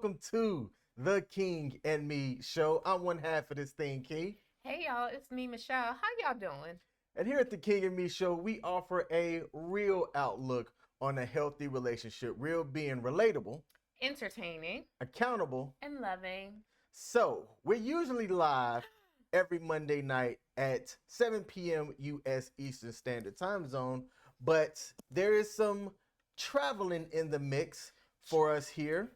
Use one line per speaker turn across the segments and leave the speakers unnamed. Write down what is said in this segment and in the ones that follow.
welcome to the King and Me show. I'm one half of this thing, King.
Hey y'all, it's me, Michelle. How y'all doing?
And here at the King and Me show, we offer a real outlook on a healthy relationship, real being relatable,
Entertaining
accountable.
and loving.
So, we're usually live every Monday night at 7 p.m. U.S. Eastern Standard Time Zone, but there is some traveling in the mix for us here.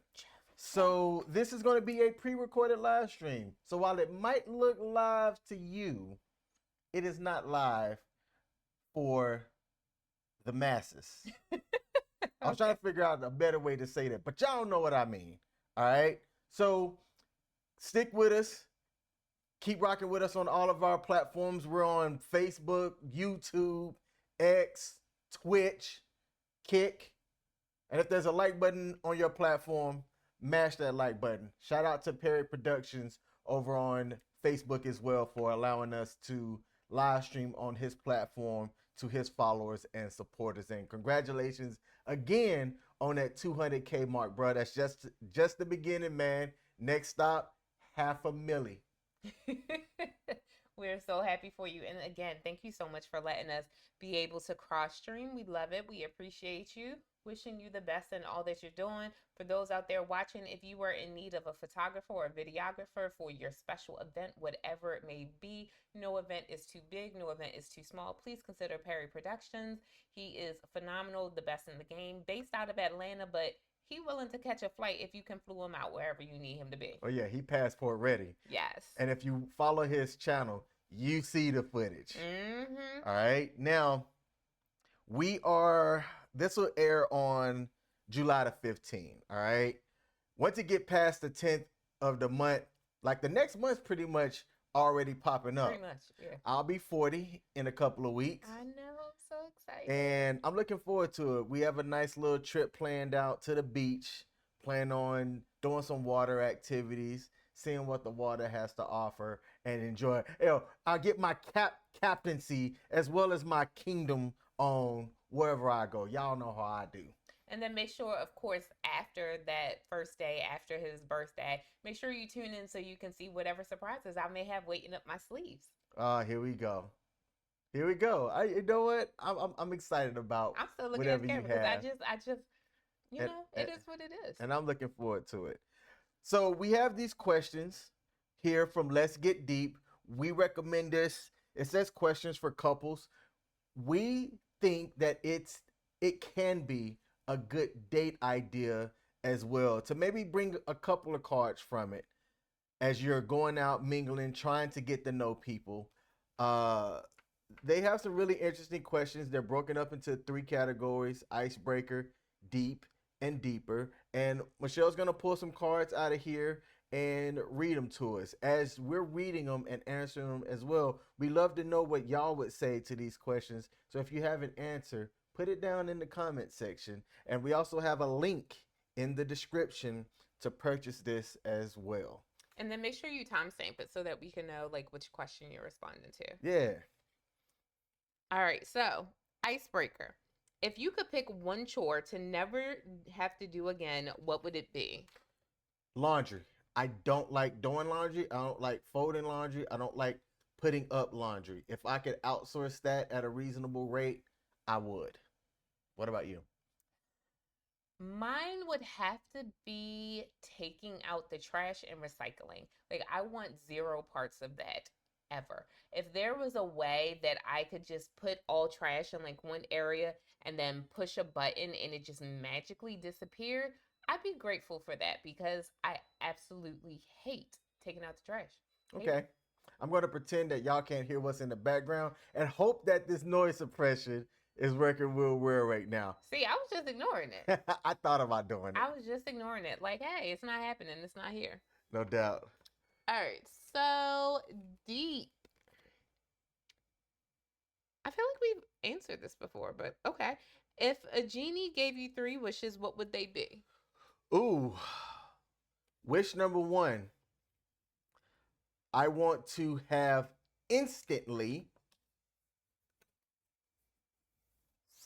So this is going to be a pre-recorded live stream. So while it might look live to you, it is not live for the masses. I was trying to figure out a better way to say that, but y'all know what I mean. All right. So stick with us. Keep rocking with us on all of our platforms. We're on Facebook, YouTube, X, Twitch, Kick. And if there's a like button on your platform, mash that like button. Shout out to Perry Productions over on Facebook as well for allowing us to live stream on his platform to his followers and supporters. And congratulations again on that 200K mark, bro. That's just the beginning, man. Next stop, 500,000.
We're so happy for you. And again, thank you so much for letting us be able to cross stream. We love it. We appreciate you. Wishing you the best in all that you're doing. For those out there watching, if you are in need of a photographer or a videographer for your special event, whatever it may be, no event is too big, no event is too small, please consider Perry Productions. He is phenomenal, the best in the game, based out of Atlanta, but he willing to catch a flight if you can flew him out wherever you need him to be.
Oh yeah, he passport ready.
Yes.
And if you follow his channel, you see the footage.
Mm-hmm.
All right. Now, this will air on July the 15th. All right. Once you get past the 10th of the month, like the next month's pretty much already popping up.
Pretty much, yeah.
I'll be 40 in a couple of weeks.
I know, I'm so excited.
And I'm looking forward to it. We have a nice little trip planned out to the beach, plan on doing some water activities, seeing what the water has to offer, and enjoy. I'll get my captaincy as well as my kingdom on wherever I go. Y'all know how I do.
And then make sure, of course, after that first day, after his birthday, make sure you tune in so you can see whatever surprises I may have waiting up my sleeves.
Here we go. Here we go. You know what? I'm excited about.
I'm still looking
whatever
at the camera because I just, it is what it is.
And I'm looking forward to it. So we have these questions here from Let's Get Deep. We recommend this. It says questions for couples. We think that it can be a good date idea as well to maybe bring a couple of cards from it as you're going out mingling, trying to get to know people. They have some really interesting questions. They're broken up into 3 categories: icebreaker, deep, and deeper. And Michelle's going to pull some cards out of here and read them to us. As we're reading them and answering them as well, we love to know what y'all would say to these questions. So if you have an answer, put it down in the comment section. And we also have a link in the description to purchase this as well.
And then make sure you timestamp it so that we can know like which question you're responding to.
Yeah.
All right, so icebreaker. If you could pick one chore to never have to do again, what would it be?
Laundry. I don't like doing laundry. I don't like folding laundry. I don't like putting up laundry. If I could outsource that at a reasonable rate, I would. What about you?
Mine would have to be taking out the trash and recycling. Like, I want 0 parts of that ever. If there was a way that I could just put all trash in like one area and then push a button and it just magically disappeared, I'd be grateful for that because I absolutely hate taking out the trash.
Okay. I'm going to pretend that y'all can't hear what's in the background and hope that this noise suppression is working real well right now.
See, I was just ignoring it.
I thought about doing it.
I was just ignoring it. Like, hey, it's not happening. It's not here.
No doubt.
All right. So deep. I feel like we've answered this before, but okay. If a genie gave you 3 wishes, what would they be?
Ooh. Wish number 1. I want to have instantly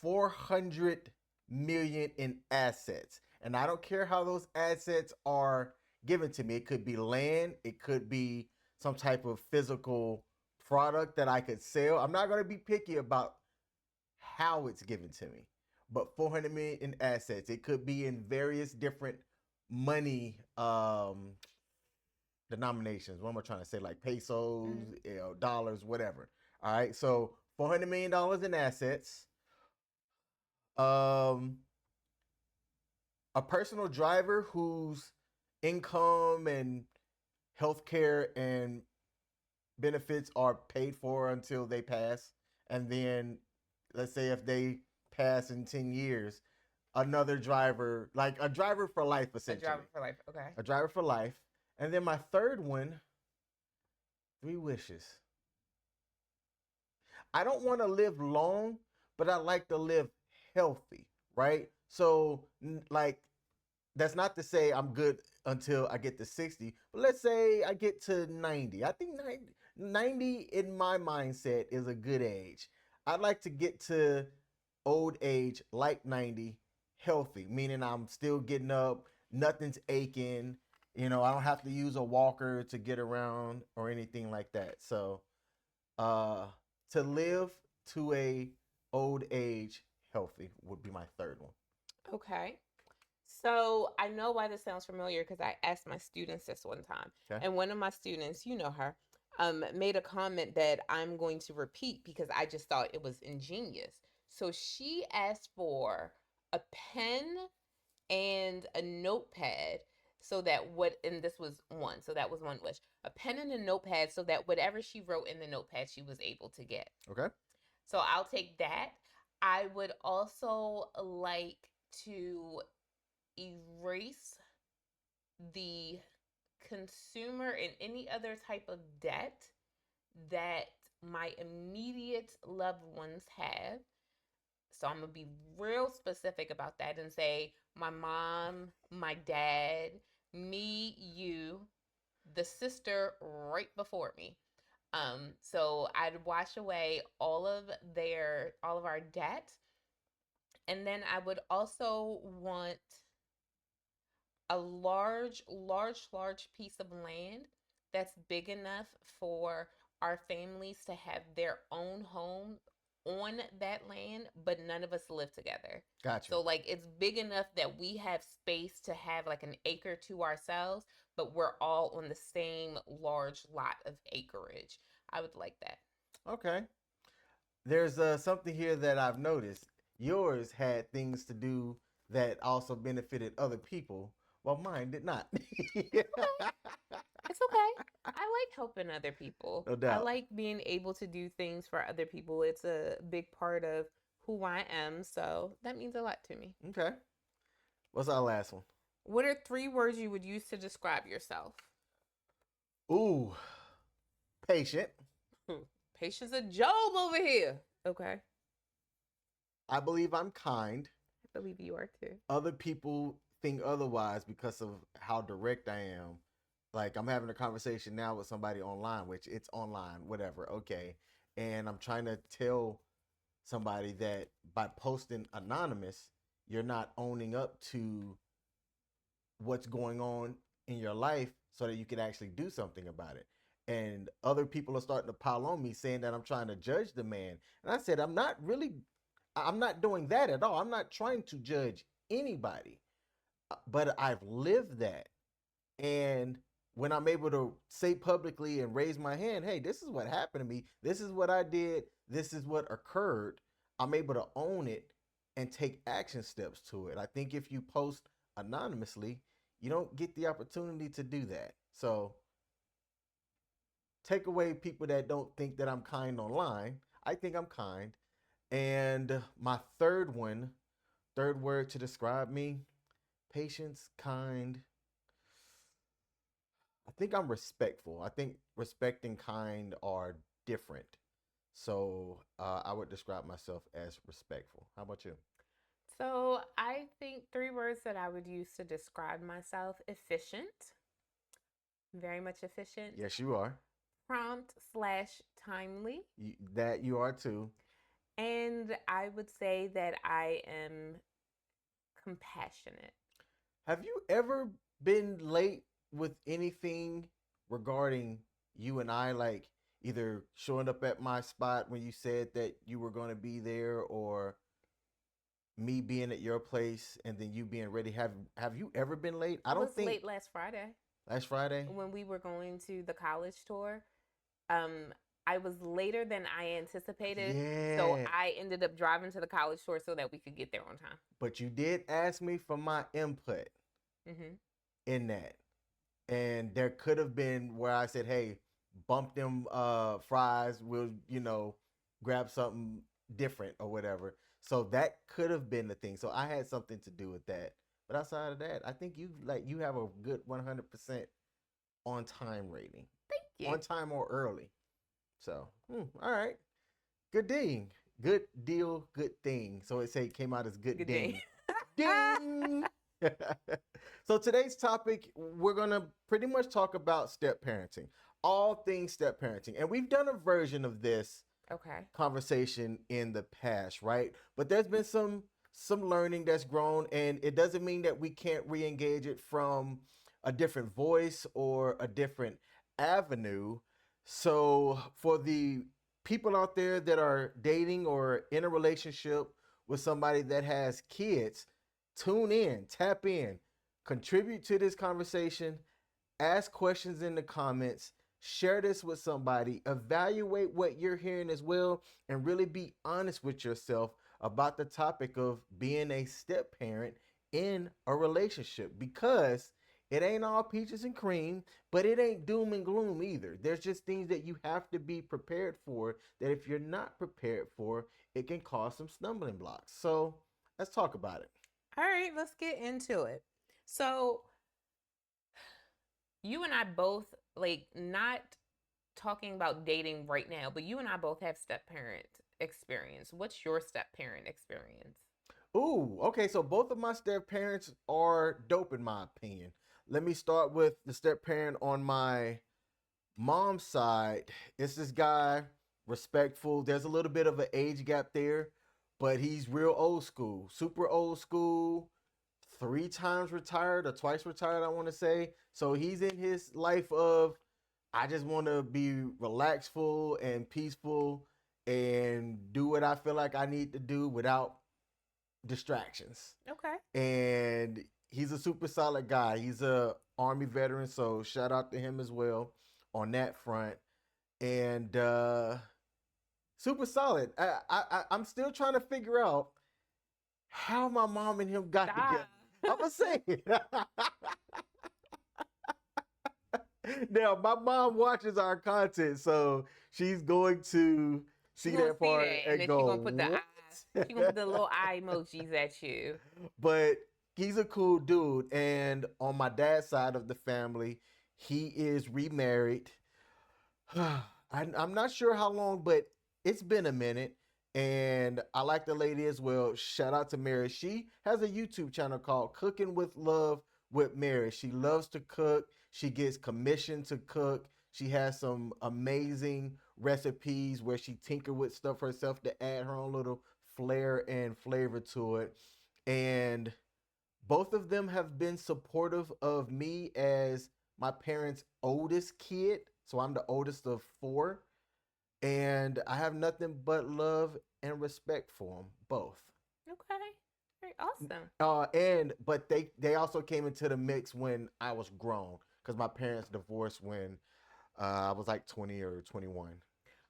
400 million in assets. And I don't care how those assets are given to me. It could be land, it could be some type of physical product that I could sell. I'm not going to be picky about how it's given to me. But 400 million in assets, it could be in various different money denominations. What am I trying to say? Like pesos, dollars, whatever. All right. So $400 million in assets. Um, a personal driver whose income and healthcare and benefits are paid for until they pass. And then let's say if they pass in 10 years, another driver, like a driver for life, essentially.
A driver for life. Okay.
A driver for life. And then my third one, 3 wishes. I don't want to live long, but I like to live healthy, right? So, like, that's not to say I'm good until I get to 60, but let's say I get to 90. I think 90 in my mindset is a good age. I'd like to get to old age like 90 healthy, meaning I'm still getting up, nothing's aching, I don't have to use a walker to get around or anything like that. So, uh to live to a old age healthy would be my third one.
Okay. So I know why this sounds familiar because I asked my students this one time.
Okay.
And one of my students, you know her, made a comment that I'm going to repeat because I just thought it was ingenious. So she asked for a pen and a notepad so that and this was one, so that was one wish. A pen and a notepad so that whatever she wrote in the notepad, she was able to get.
Okay.
So I'll take that. I would also like to erase the consumer and any other type of debt that my immediate loved ones have. So I'm going to be real specific about that and say my mom, my dad, me, you, the sister right before me. So I'd wash away all of our debt. And then I would also want a large piece of land that's big enough for our families to have their own home on that land, but none of us live together.
Gotcha.
So like it's big enough that we have space to have like an acre to ourselves, but we're all on the same large lot of acreage. I would like that.
Okay. There's something here that I've noticed. Yours had things to do that also benefited other people, while mine did not.
It's okay. I like helping other people.
No doubt.
I like being able to do things for other people. It's a big part of who I am, so that means a lot to me.
Okay. What's our last one?
What are 3 words you would use to describe yourself?
Ooh, patient.
Patience of Job over here. Okay.
I believe I'm kind.
I believe you are too.
Other people think otherwise because of how direct I am. Like I'm having a conversation now with somebody online, which it's online, whatever, okay. And I'm trying to tell somebody that by posting anonymous, you're not owning up to what's going on in your life so that you can actually do something about it. And other people are starting to pile on me saying that I'm trying to judge the man. And I said, I'm not doing that at all. I'm not trying to judge anybody, but I've lived that. And when I'm able to say publicly and raise my hand, hey, this is what happened to me. This is what I did. This is what occurred. I'm able to own it and take action steps to it. I think if you post anonymously, you don't get the opportunity to do that. So take away people that don't think that I'm kind online. I think I'm kind. And my third word to describe me, patience, kind. I think I'm respectful. I think respect and kind are different. So I would describe myself as respectful. How about you?
So I think 3 words that I would use to describe myself: efficient, very much efficient.
Yes, you are.
Prompt/timely.
That you are too.
And I would say that I am compassionate.
Have you ever been late with anything regarding you and I, like either showing up at my spot when you said that you were going to be there, or me being at your place and then you being ready? Have you ever been late? I
I
don't
was
think
late last Friday
last Friday.
when we were going to the college tour. Um, I was later than I anticipated, so
Yeah,
I ended up driving to the college tour so that we could get there on time.
but you did ask me for my input
Hmm.
in that. And there could have been where I said, "Hey, bump them fries. We'll grab something different or whatever." So that could have been the thing. So I had something to do with that. But outside of that, I think you have a good 100% on time rating,
Thank you.
on time or early. So all right, good ding, good deal, good thing. So it came out as good
Good day.
ding. Ding. So today's topic, we're gonna pretty much talk about step parenting, all things step parenting, and we've done a version of this
Okay.
conversation in the past, right? But there's been some learning that's grown, and it doesn't mean that we can't re-engage it from a different voice or a different avenue. So for the people out there that are dating or in a relationship with somebody that has kids, tune in, tap in, contribute to this conversation, ask questions in the comments, share this with somebody, evaluate what you're hearing as well, and really be honest with yourself about the topic of being a step parent in a relationship, because it ain't all peaches and cream, but it ain't doom and gloom either. There's just things that you have to be prepared for, that if you're not prepared for, it can cause some stumbling blocks. So let's talk about it.
All right, let's get into it. So, you and I both, like, not talking about dating right now, but you and I both have step parent experience. What's your step parent experience?
Ooh, okay. So both of my step parents are dope in my opinion. Let me start with the step parent on my mom's side. It's this guy, respectful. There's a little bit of an age gap there, but he's real old school, super old school. 3 times retired or twice retired, I want to say. So he's in his life of, I just want to be relaxful and peaceful and do what I feel like I need to do without distractions.
Okay.
And he's a super solid guy. He's a army veteran, so shout out to him as well on that front. And super solid. I'm still trying to figure out how my mom and him got together.
Stop.
I'm gonna say it. Now my mom watches our content, so she's going to
She
see
gonna
that
see
part
that, and
and
then she
go,
gonna put the
"What?"
eye. She gonna put the little eye emojis at you.
But he's a cool dude. And on my dad's side of the family, he is remarried. I'm not sure how long, but it's been a minute. And I like the lady as well. Shout out to Mary. She has a YouTube channel called Cooking with Love with Mary. She loves to cook. She gets commissioned to cook. She has some amazing recipes where she tinker with stuff herself to add her own little flair and flavor to it. And both of them have been supportive of me as my parents' oldest kid. So I'm the oldest of four. And I have nothing but love and respect for them both.
Okay. Very awesome.
And but they also came into the mix when I was grown, because my parents divorced when I was like 20 or 21.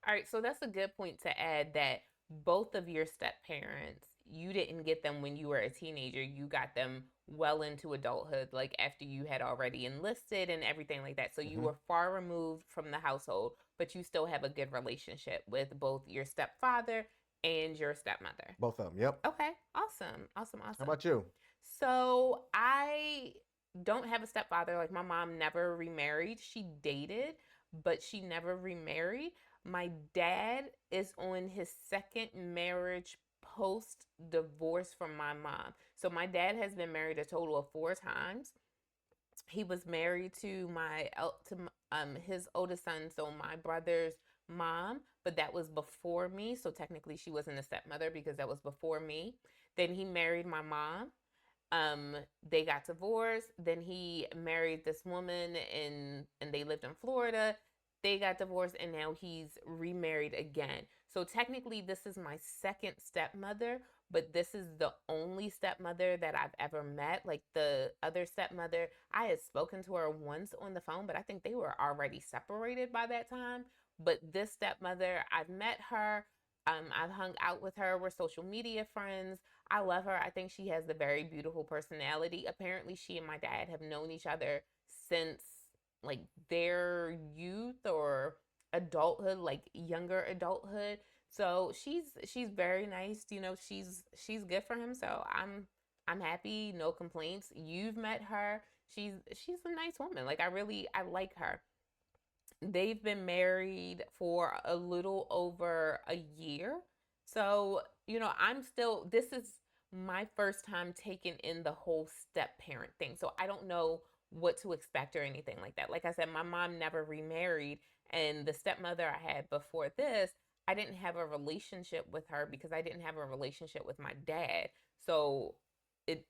All right, so that's a good point to add that both of your step parents, you didn't get them when you were a teenager. You got them well into adulthood, like after you had already enlisted and everything like that. So you
Hmm.
were far removed from the household, but you still have a good relationship with both your stepfather and your stepmother.
Both of them. Yep.
Okay, awesome. Awesome,
How
awesome.
about you?
So I don't have a stepfather. Like my mom never remarried. She dated, but she never remarried. My dad is on his second marriage post divorce from my mom. So my dad has been married a total of 4 times. He was married to his oldest son, so my brother's mom, but that was before me. So technically she wasn't a stepmother because that was before me. Then he married my mom. They got divorced. Then he married this woman, and they lived in Florida. They got divorced, and now he's remarried again. So technically, this is my second stepmother, but this is the only stepmother that I've ever met. Like the other stepmother, I had spoken to her once on the phone, but I think they were already separated by that time. But this stepmother, I've met her. I've hung out with her. We're social media friends. I love her. I think she has a very beautiful personality. Apparently, she and my dad have known each other since like their youth or adulthood, like younger adulthood. So she's very nice. You know, she's good for him. So I'm happy. No complaints. You've met her. She's a nice woman. Like I like her. They've been married for a little over a year. So, you know, this is my first time taking in the whole step parent thing. So I don't know what to expect or anything like that. Like I said, my mom never remarried, and the stepmother I had before this, I didn't have a relationship with her because I didn't have a relationship with my dad. So it,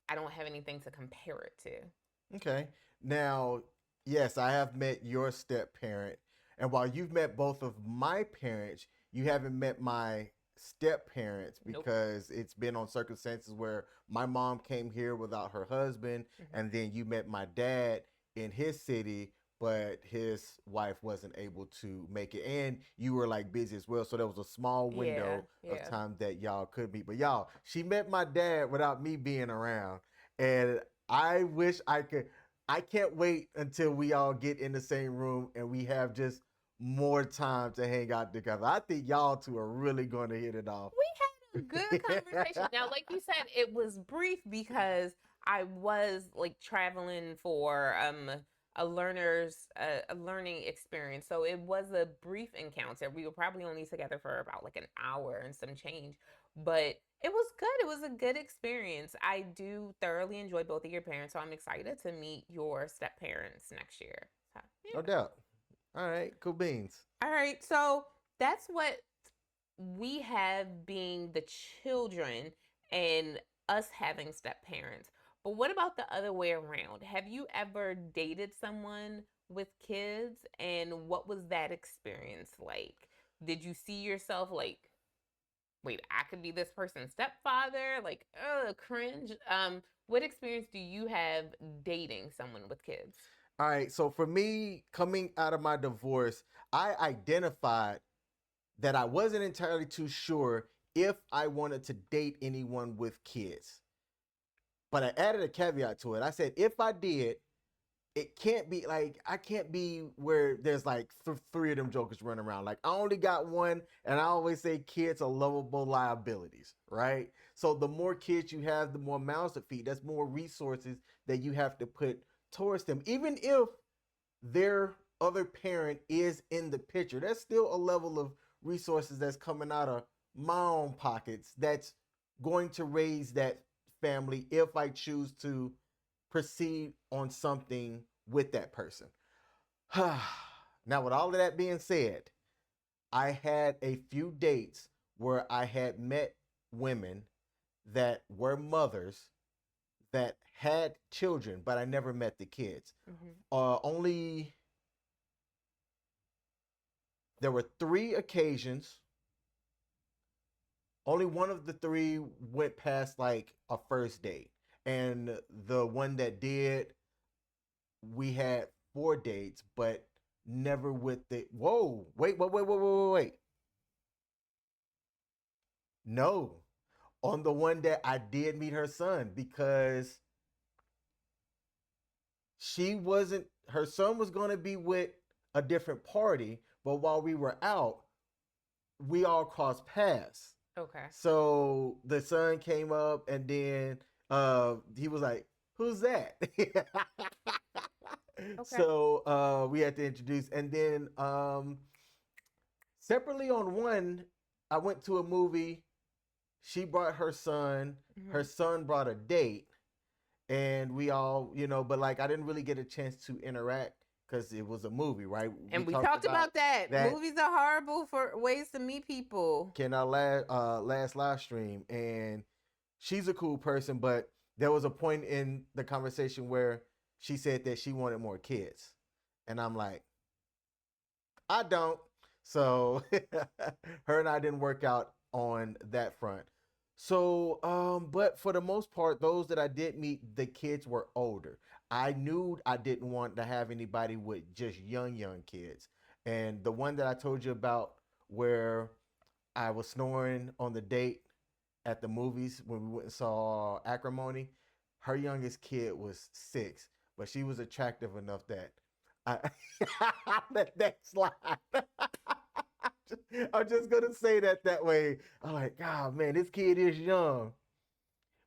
I don't have anything to compare it to.
Okay. Now, yes, I have met your step parent. And while you've met both of my parents, you haven't met my step parents
Nope.
because it's been on circumstances where my mom came here without her husband, and then you met my dad in his city, but his wife wasn't able to make it. And you were like busy as well. So there was a small window of time that y'all could meet. But y'all, she met my dad without me being around. And I wish I could. I can't wait until we all get in the same room and we have just more time to hang out together. I think y'all two are really going to hit it off.
We had a good conversation. Now, like you said, it was brief because I was like traveling for a learning experience. So it was a brief encounter. We were probably only together for about like an hour and some change, but it was good. It was a good experience. I do thoroughly enjoy both of your parents, so I'm excited to meet your step parents next year. So, yeah.
No doubt. All right, cool beans.
All right, so that's what we have being the children and us having step parents. But what about the other way around? Have you ever dated someone with kids, and what was that experience like? Did you see yourself like, wait, I could be this person's stepfather? Like, cringe. What experience do you have dating someone with kids?
All right, so for me, coming out of my divorce, I identified that I wasn't entirely too sure if I wanted to date anyone with kids. But I added a caveat to it. I said, if I did, it can't be like, I can't be where there's like three of them jokers running around. Like, I only got one, and I always say kids are lovable liabilities, right? So the more kids you have, the more mouths to feed. That's more resources that you have to put towards them. Even if their other parent is in the picture, there's still a level of resources that's coming out of my own pockets that's going to raise that family if I choose to proceed on something with that person. Now, with all of that being said, I had a few dates where I had met women that were mothers that had children, but I never met the kids. Only there were 3 occasions. Only one of the 3 went past like a first date. And the one that did, we had 4 dates, but never with the, whoa, wait. No, on the one that I did meet her son, because her son was going to be with a different party, but while we were out, we all crossed paths.
Okay.
So the son came up, and then he was like, "Who's that?"
Okay.
So we had to introduce, and then separately on one, I went to a movie. She brought her son. Her son brought a date, and we all, but like I didn't really get a chance to interact because it was a movie, right?
And we talked about that. Movies are horrible for ways to meet people.
In our last live stream, and she's a cool person, but there was a point in the conversation where she said that she wanted more kids. And I'm like, I don't. So her and I didn't work out on that front. So, but for the most part, those that I did meet, the kids were older. I knew I didn't want to have anybody with just young kids. And the one that I told you about where I was snoring on the date at the movies when we went and saw Acrimony, her youngest kid was 6, but she was attractive enough that I, I let that slide. I'm just gonna say that way. I'm like, oh man, this kid is young,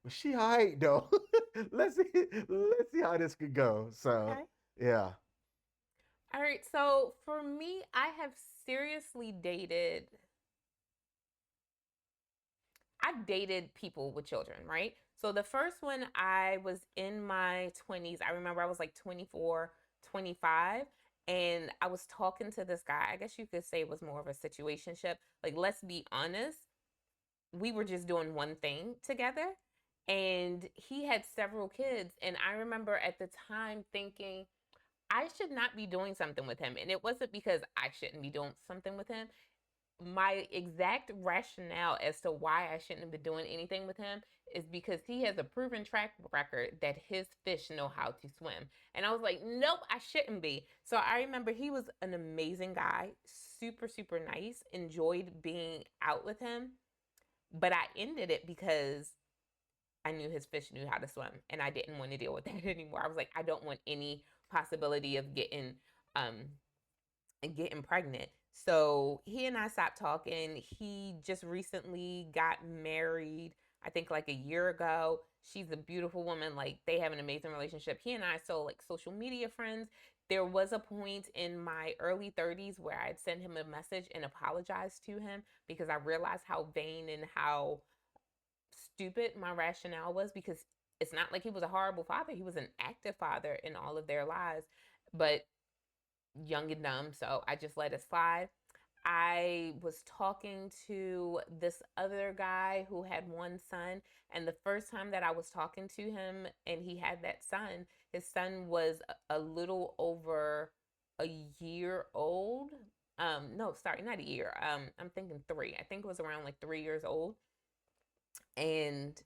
but she alright though. Let's see how this could go. So
Okay.
yeah.
All right. So for me, I have seriously dated. I've dated people with children, right? So the first one, I was in my 20s. I remember I was like 24, 25, and I was talking to this guy. I guess you could say it was more of a situationship. Like, let's be honest, we were just doing one thing together, and he had several kids. And I remember at the time thinking, I should not be doing something with him. And it wasn't because I shouldn't be doing something with him. My exact rationale as to why I shouldn't have been doing anything with him is because he has a proven track record that his fish know how to swim. And I was like, nope, I shouldn't be. So I remember he was an amazing guy, super, super nice, enjoyed being out with him. But I ended it because I knew his fish knew how to swim and I didn't want to deal with that anymore. I was like, I don't want any possibility of um getting pregnant. So he and I stopped talking. He just recently got married, I think like a year ago. She's a beautiful woman. Like they have an amazing relationship. He and I are still like social media friends. There was a point in my early 30s where I'd send him a message and apologize to him because I realized how vain and how stupid my rationale was, because it's not like he was a horrible father. He was an active father in all of their lives, but young and dumb. So I just let it slide. I was talking to this other guy who had one son, and the first time that I was talking to him and he had that son, his son was a little over a year old. No, sorry, not a year. I'm thinking 3. I think it was around like 3 years old. And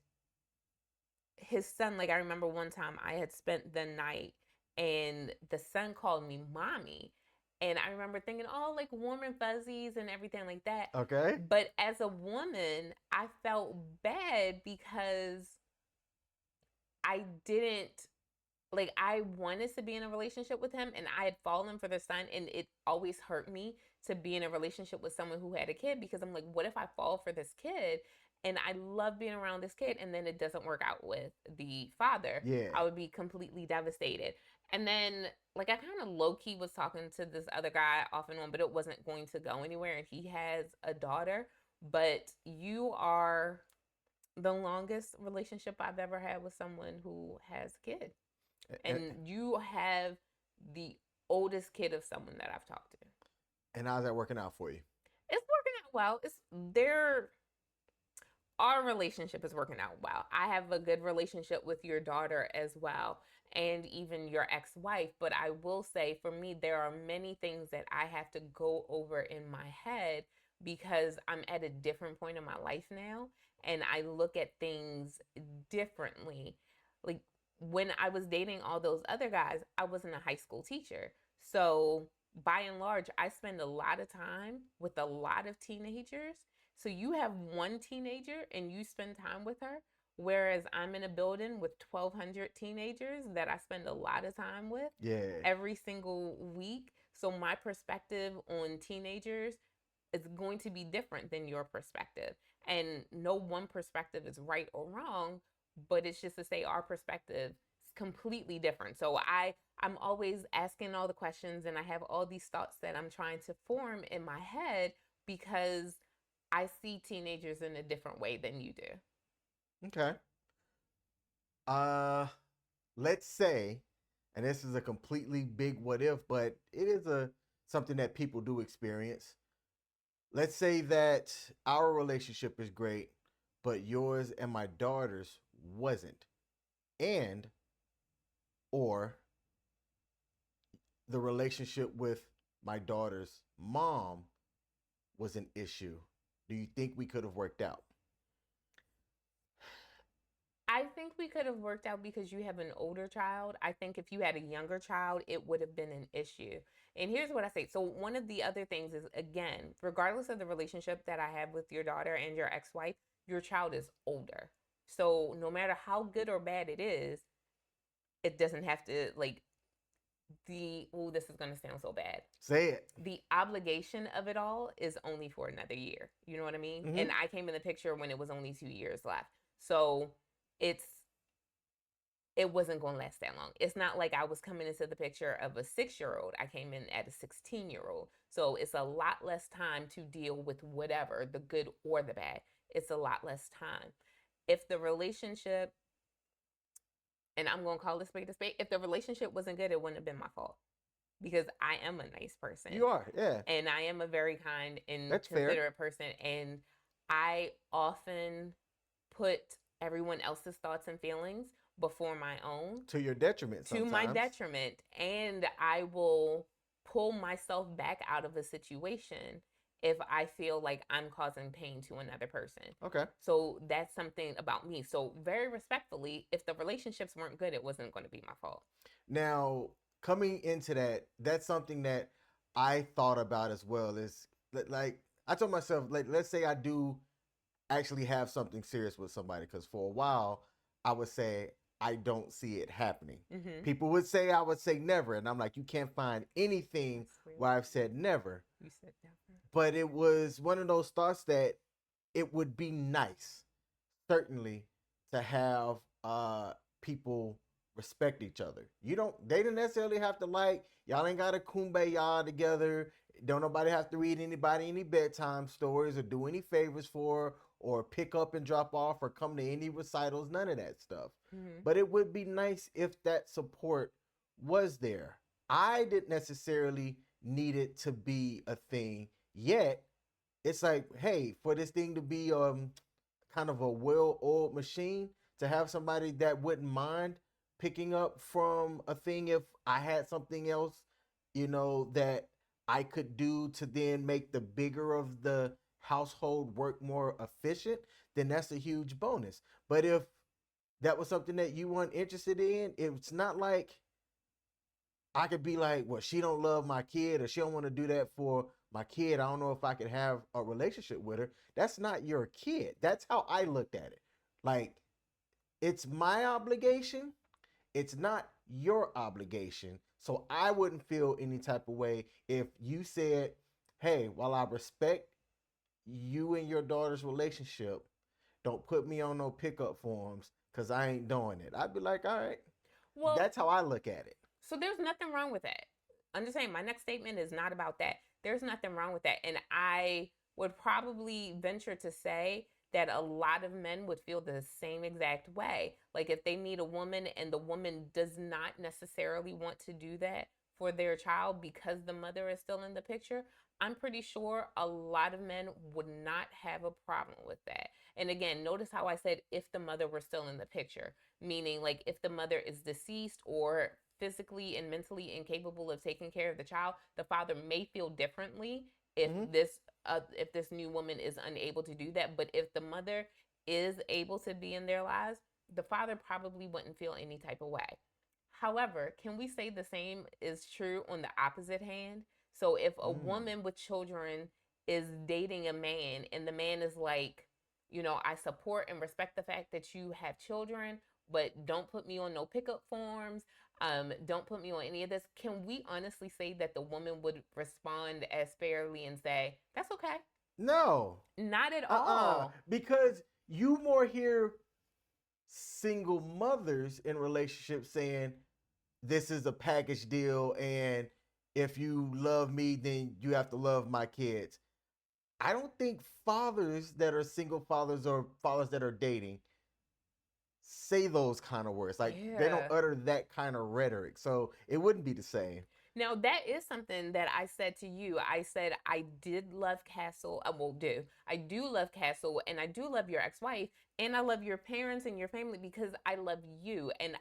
his son, like I remember one time I had spent the night and the son called me mommy. And I remember thinking, oh, like warm and fuzzies and everything like that.
Okay.
But as a woman, I felt bad because I didn't, like, I wanted to be in a relationship with him and I had fallen for the son, and it always hurt me to be in a relationship with someone who had a kid, because I'm like, what if I fall for this kid and I love being around this kid and then it doesn't work out with the father?
Yeah.
I would be completely devastated. And then like I kind of low key was talking to this other guy off and on, but it wasn't going to go anywhere, and he has a daughter. But you are the longest relationship I've ever had with someone who has a kid,
And,
and you have the oldest kid of someone that I've talked to.
and how's that working out for you?
It's working out well. It's there. Our relationship is working out well. I have a good relationship with your daughter as well, and even your ex-wife. But I will say, for me, there are many things that I have to go over in my head because I'm at a different point in my life now, and I look at things differently. Like when I was dating all those other guys, I wasn't a high school teacher. So by and large, I spend a lot of time with a lot of teenagers. So you have one teenager and you spend time with her, whereas I'm in a building with 1,200 teenagers that I spend a lot of time with
Yeah.
every single week. So my perspective on teenagers is going to be different than your perspective. And no one perspective is right or wrong, but it's just to say our perspective is completely different. So I'm always asking all the questions and I have all these thoughts that I'm trying to form in my head because I see teenagers in a different way than you do.
Okay. Uh, let's say, and this is a completely big what if, but it is a something that people do experience. Let's say that our relationship is great, but yours and my daughter's wasn't. and or the relationship with my daughter's mom was an issue, do you think we could have worked out?
I think we could have worked out because you have an older child. I think if you had a younger child, it would have been an issue. And here's what I say. So, one of the other things is, again, regardless of the relationship that I have with your daughter and your ex wife, your child is older. So, no matter how good or bad it is, it doesn't have to, like, this is going to sound so bad.
Say it.
The obligation of it all is only for another year. You know what I mean?
Mm-hmm.
And I came in the picture when it was only 2 years left. So, it's it wasn't going to last that long. It's not like I was coming into the picture of a 6-year-old. I came in at a 16-year-old. So it's a lot less time to deal with whatever, the good or the bad. It's a lot less time. If the relationship, and I'm going to call it a spade, if the relationship wasn't good, it wouldn't have been my fault. Because I am a nice person.
You are, yeah.
And I am a very kind and
That's
considerate
fair.
person. And I often put everyone else's thoughts and feelings before my own.
To your detriment sometimes.
To my detriment. And I will pull myself back out of a situation if I feel like I'm causing pain to another person.
Okay.
So that's something about me. So very respectfully, if the relationships weren't good, it wasn't going to be my fault.
Now, coming into that, that's something that I thought about as well. Is like I told myself, like, let's say I do actually have something serious with somebody, because for a while I would say I don't see it happening.
Mm-hmm.
People would say I would say never, and I'm like, you can't find anything where I've said never.
You said never.
But it was one of those thoughts that it would be nice, certainly, to have people respect each other. They don't necessarily have to like, y'all ain't got a kumbaya together. Don't nobody have to read anybody any bedtime stories or do any favors for, or pick up and drop off or come to any recitals, none of that stuff.
Mm-hmm.
But it would be nice if that support was there. I didn't necessarily need it to be a thing yet. It's like, hey, for this thing to be kind of a well-oiled machine, to have somebody that wouldn't mind picking up from a thing if I had something else, that I could do to then make the bigger of the household work more efficient, then that's a huge bonus. But if that was something that you weren't interested in, it's not like I could be like, well, she don't love my kid or she don't want to do that for my kid. I don't know if I could have a relationship with her. That's not your kid. That's how I looked at it. Like, it's my obligation. It's not your obligation. So I wouldn't feel any type of way if you said, hey, while I respect you and your daughter's relationship, don't put me on no pickup forms because I ain't doing it. I'd be like, all right. Well, that's how I look at it.
So there's nothing wrong with that. I'm just saying my next statement is not about that. There's nothing wrong with that. And I would probably venture to say that a lot of men would feel the same exact way. Like if they meet a woman and the woman does not necessarily want to do that for their child because the mother is still in the picture, I'm pretty sure a lot of men would not have a problem with that. And again, notice how I said if the mother were still in the picture, meaning like if the mother is deceased or physically and mentally incapable of taking care of the child, the father may feel differently if this new woman is unable to do that. But if the mother is able to be in their lives, the father probably wouldn't feel any type of way. However, can we say the same is true on the opposite hand? So if a woman with children is dating a man and the man is like, I support and respect the fact that you have children, but don't put me on no pickup forms. Don't put me on any of this. Can we honestly say that the woman would respond as fairly and say, that's okay?
No.
Not at all.
Because you more hear single mothers in relationships saying, this is a package deal, and if you love me, then you have to love my kids. I don't think fathers that are single fathers or fathers that are dating say those kind of words. Like, they don't utter that kind of rhetoric. So it wouldn't be the same.
Now, that is something that I said to you. I said I did love Castle. I will do. I do love Castle, and I do love your ex-wife, and I love your parents and your family because I love you, and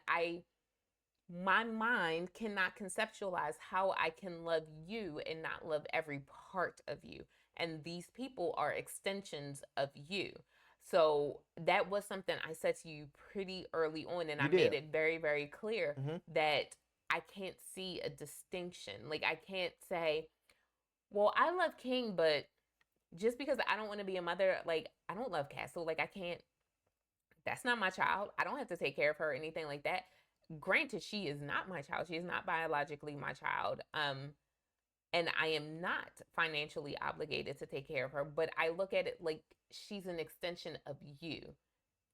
my mind cannot conceptualize how I can love you and not love every part of you. And these people are extensions of you. So that was something I said to you pretty early on, and I
You
made
did.
it very, very clear
Hmm.
that I can't see a distinction. Like, I can't say, well, I love King, but just because I don't want to be a mother, like, I don't love Castle. Like, I can't, that's not my child. I don't have to take care of her or anything like that. Granted, she is not my child. She is not biologically my child. And I am not financially obligated to take care of her, but I look at it like she's an extension of you.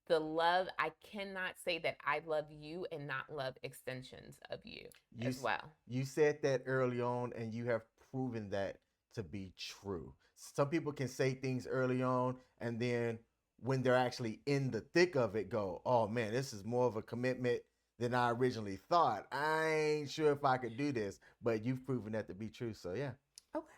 The love, I cannot say that I love you and not love extensions of you
You
as well.
you said that early on, and you have proven that to be true. Some people can say things early on, and then when they're actually in the thick of it, go, "Oh man, this is more of a commitment than I originally thought. I ain't sure if I could do this," but you've proven that to be true. So yeah.
Okay.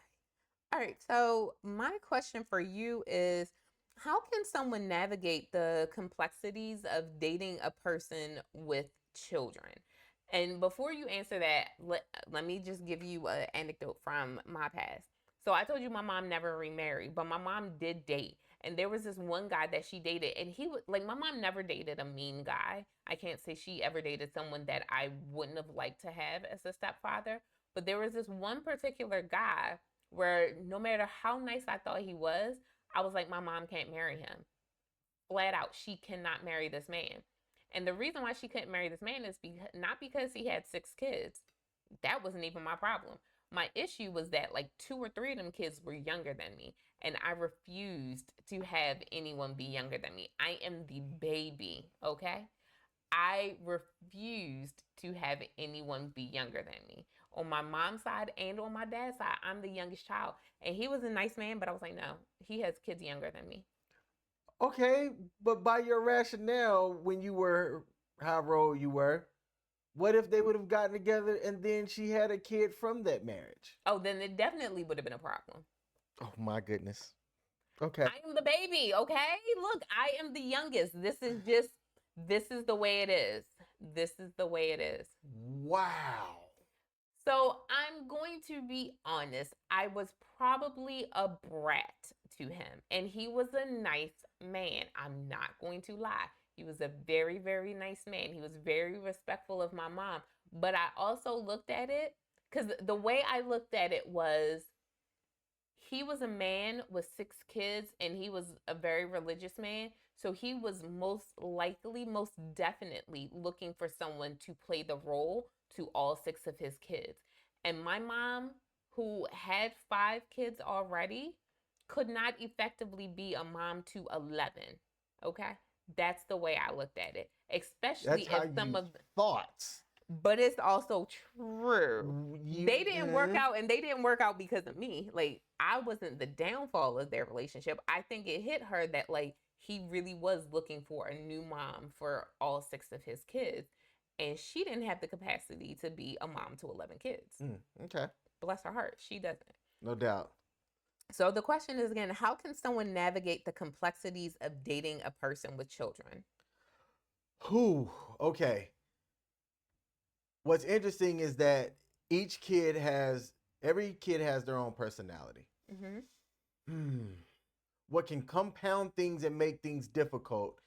All right. So, my question for you is, how can someone navigate the complexities of dating a person with children? And before you answer that, let me just give you an anecdote from my past. So, I told you my mom never remarried, but my mom did date. And there was this one guy that she dated, and he was like, my mom never dated a mean guy. I can't say she ever dated someone that I wouldn't have liked to have as a stepfather. But there was this one particular guy where no matter how nice I thought he was, I was like, my mom can't marry him. Flat out, she cannot marry this man. And the reason why she couldn't marry this man is not because he had 6 kids. That wasn't even my problem. My issue was that like 2 or 3 of them kids were younger than me, and I refused to have anyone be younger than me. I am the baby, okay? I refused to have anyone be younger than me. On my mom's side and on my dad's side, I'm the youngest child. And he was a nice man, but I was like, no, he has kids younger than me.
Okay, but by your rationale, when you were however old you were, what if they would have gotten together and then she had a kid from that marriage?
Oh, then it definitely would have been a problem.
Oh my goodness. Okay.
I am the baby, okay? Look, I am the youngest. This is the way it is. This is the way it is.
Wow.
So I'm going to be honest. I was probably a brat to him, and he was a nice man. I'm not going to lie. He was a very, very nice man. He was very respectful of my mom. But I also looked at it because the way I looked at it was he was a man with 6 kids and he was a very religious man. So he was most likely, most definitely looking for someone to play the role to all 6 of his kids. And my mom, who had 5 kids already, could not effectively be a mom to 11. Okay? That's the way I looked at it. Especially
That's how
if some
you
of,
thought.
but it's also true. They didn't work
Mhm.
out, and they didn't work out because of me. Like, I wasn't the downfall of their relationship. I think it hit her that like he really was looking for a new mom for all 6 of his kids, and she didn't have the capacity to be a mom to 11 kids.
Okay.
Bless her heart, she doesn't.
No doubt.
So the question is again, how can someone navigate the complexities of dating a person with children?
Who? Okay. What's interesting is that every kid has their own personality.
Mm-hmm.
Hmm. What can compound things and make things difficult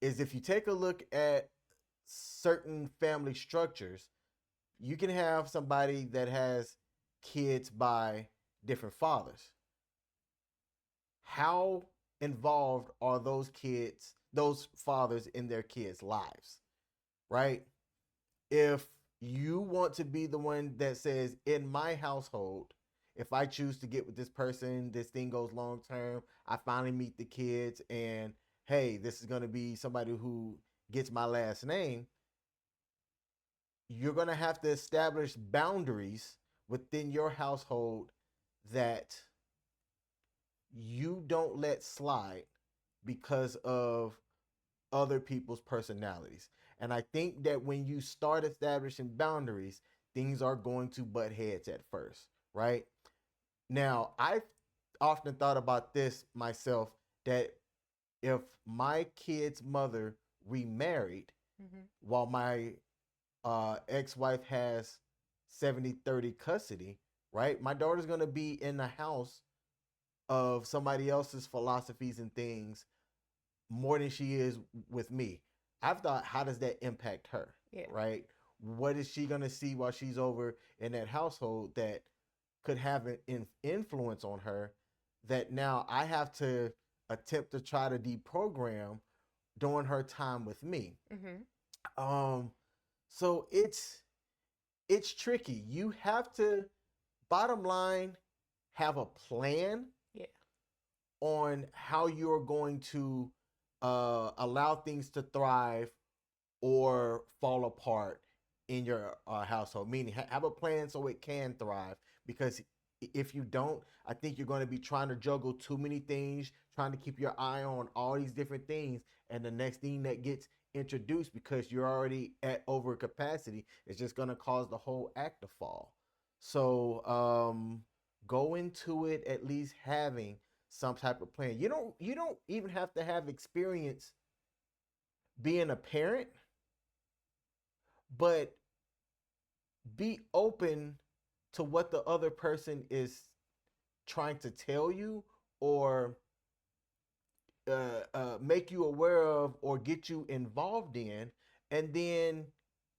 is if you take a look at certain family structures, you can have somebody that has kids by different fathers. How involved are those fathers in their kids' lives, right? If you want to be the one that says, in my household, if I choose to get with this person, this thing goes long term, I finally meet the kids, and hey, this is going to be somebody who gets my last name, you're going to have to establish boundaries within your household that you don't let slide because of other people's personalities. And I think that when you start establishing boundaries, things are going to butt heads at first, right? Now, I've often thought about this myself, that if my kid's mother remarried
Mm-hmm.
while my ex-wife has 70-30 custody, right? My daughter's going to be in the house of somebody else's philosophies and things more than she is with me. I've thought, how does that impact her?
Yeah.
Right? What is she going to see while she's over in that household that could have an influence on her, that now I have to attempt to try to deprogram during her time with me?
Mm-hmm.
So it's tricky. You have to, bottom line, have a plan
Yeah.
on how you're going to allow things to thrive or fall apart in your household. Meaning, have a plan so it can thrive. Because if you don't, I think you're going to be trying to juggle too many things, trying to keep your eye on all these different things, and the next thing that gets introduced, because you're already at over capacity, is just going to cause the whole act to fall. So go into it at least having some type of plan. You don't even have to have experience being a parent, but be open to what the other person is trying to tell you, or make you aware of, or get you involved in. And then,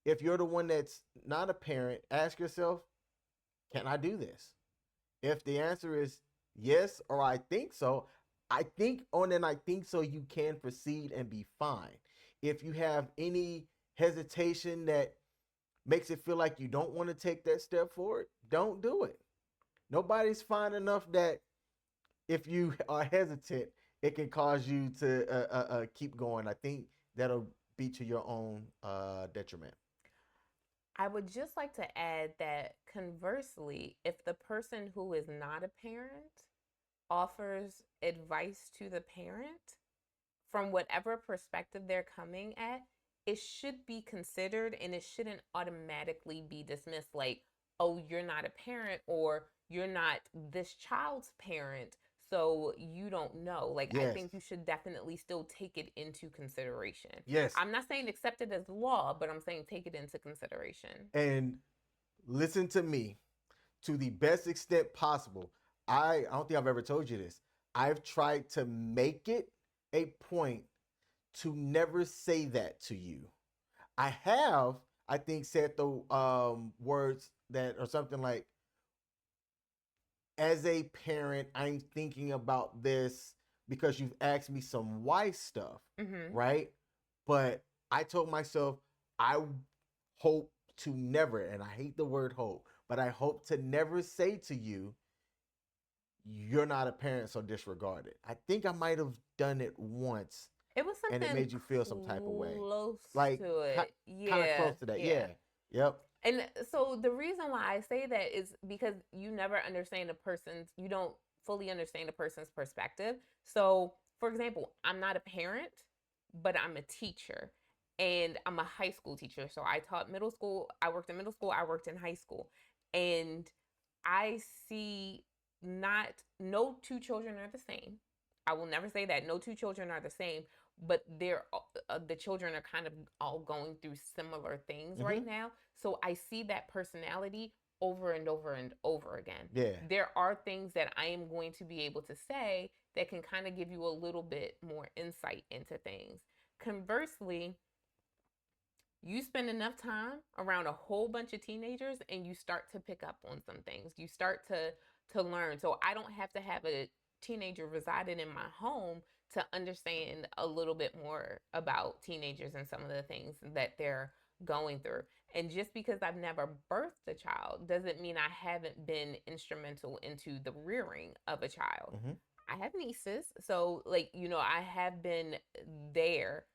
if you're the one that's not a parent, ask yourself, can I do this? If the answer is yes, or I think so, I think on and I think so, you can proceed and be fine. If you have any hesitation that makes it feel like you don't want to take that step forward, don't do it. Nobody's fine enough that if you are hesitant, it can cause you to keep going. I think that'll be to your own detriment.
I would just like to add that conversely, if the person who is not a parent offers advice to the parent from whatever perspective they're coming at, it should be considered and it shouldn't automatically be dismissed like, oh, you're not a parent or you're not this child's parent, so you don't know. Like, I
Yes.
think you should definitely still take it into consideration.
Yes.
I'm not saying accept it as law, but I'm saying take it into consideration.
And listen to me, to the best extent possible. I don't think I've ever told you this. I've tried to make it a point to never say that to you. I have, I think, said the words that or something like, as a parent, I'm thinking about this because you've asked me some wise stuff,
Mm-hmm.
right? But I told myself, I hope to never, and I hate the word hope, but I hope to never say to you, you're not a parent, so disregard it. I think I might have done it once,
It was
and it
something
made you feel some type of way.
close
Like,
to it.
kind of
Yeah,
close to that.
yeah.
Yeah. Yep.
And so the reason why I say that is because you never understand a person's, you don't fully understand a person's perspective. So, for example, I'm not a parent, but I'm a teacher and I'm a high school teacher. So I taught middle school, I worked in middle school, I worked in high school. And I see not, no two children are the same. I will never say that. No two children are the same, but the children are kind of all going through similar things right now. So I see that personality over and over and over again.
Yeah.
There are things that I am going to be able to say that can kind of give you a little bit more insight into things. Conversely, you spend enough time around a whole bunch of teenagers and you start to pick up on some things. You start to learn. So I don't have to have a teenager residing in my home to understand a little bit more about teenagers and some of the things that they're going through. And just because I've never birthed a child doesn't mean I haven't been instrumental into the rearing of a child.
Mm-hmm.
I have nieces, so like, I have been there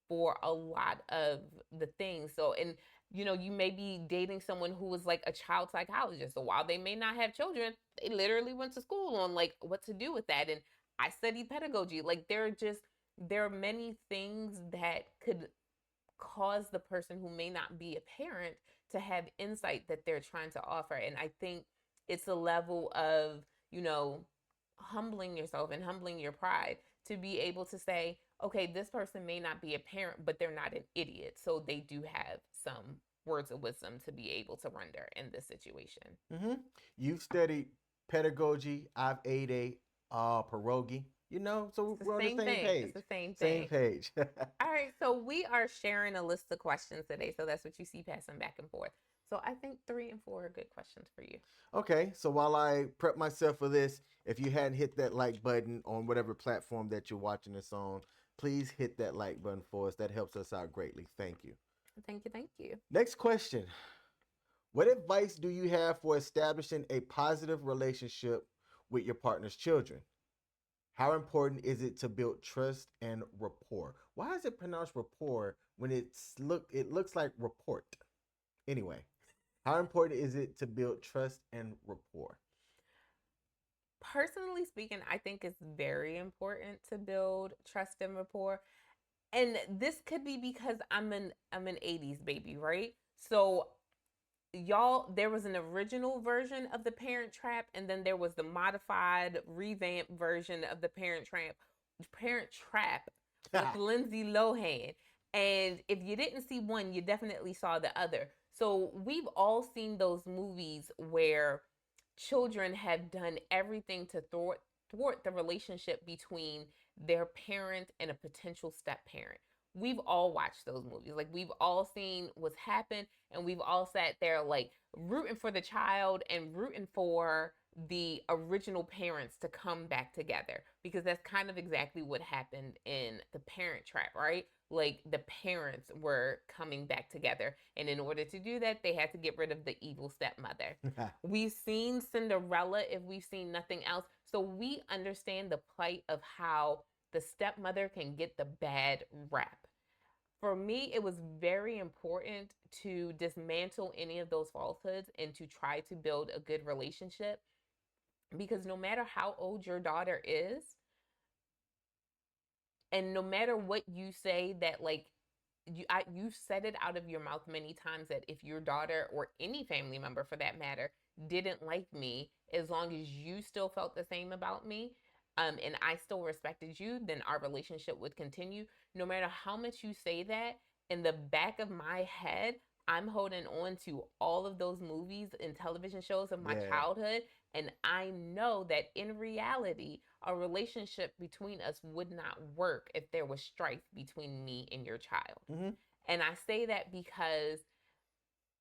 for a lot of the things. So, and you may be dating someone who was like a child psychologist. So while they may not have children, they literally went to school on like what to do with that. And I studied pedagogy. Like there are many things that could cause the person who may not be a parent to have insight that they're trying to offer. And I think it's a level of, humbling yourself and humbling your pride to be able to say, okay, this person may not be a parent, but they're not an idiot. So they do have some words of wisdom to be able to render in this situation.
Mm-hmm. You've studied pedagogy. I've ate a pierogi. So
It's
we're
the
on the
same
same
thing.
page.
It's the same
Same
thing.
page.
All right, so we are sharing a list of questions today. So that's what you see passing back and forth. So I think 3 and 4 are good questions for you.
Okay, so while I prep myself for this, if you hadn't hit that like button on whatever platform that you're watching this on, please hit that like button for us. That helps us out greatly. Thank you.
Thank you. Thank you.
Next question. What advice do you have for establishing a positive relationship with your partner's children? How important is it to build trust and rapport? Why is it pronounced rapport when it looks like report? Anyway, how important is it to build trust and rapport?
Personally speaking, I think it's very important to build trust and rapport. And this could be because I'm an 80s baby, right? So y'all, there was an original version of the Parent Trap, and then there was the modified, revamped version of the Parent Trap with Lindsay Lohan. And if you didn't see one, you definitely saw the other. So we've all seen those movies where children have done everything to thwart the relationship between their parent and a potential step parent. We've all watched those movies. Like, we've all seen what's happened, and we've all sat there like rooting for the child and rooting for the original parents to come back together, because that's kind of exactly what happened in the Parent Trap, right? Like, the parents were coming back together, and in order to do that, they had to get rid of the evil stepmother. We've seen Cinderella if we've seen nothing else, so we understand the plight of how the stepmother can get the bad rap. For me, it was very important to dismantle any of those falsehoods and to try to build a good relationship, because no matter how old your daughter is, and no matter what you say, that like you've said it out of your mouth many times, that if your daughter, or any family member for that matter, didn't like me, as long as you still felt the same about me, and I still respected you, then our relationship would continue. No matter how much you say that, in the back of my head, I'm holding on to all of those movies and television shows of my
Yeah.
childhood, and I know that in reality, a relationship between us would not work if there was strife between me and your child.
Mm-hmm.
And I say that because,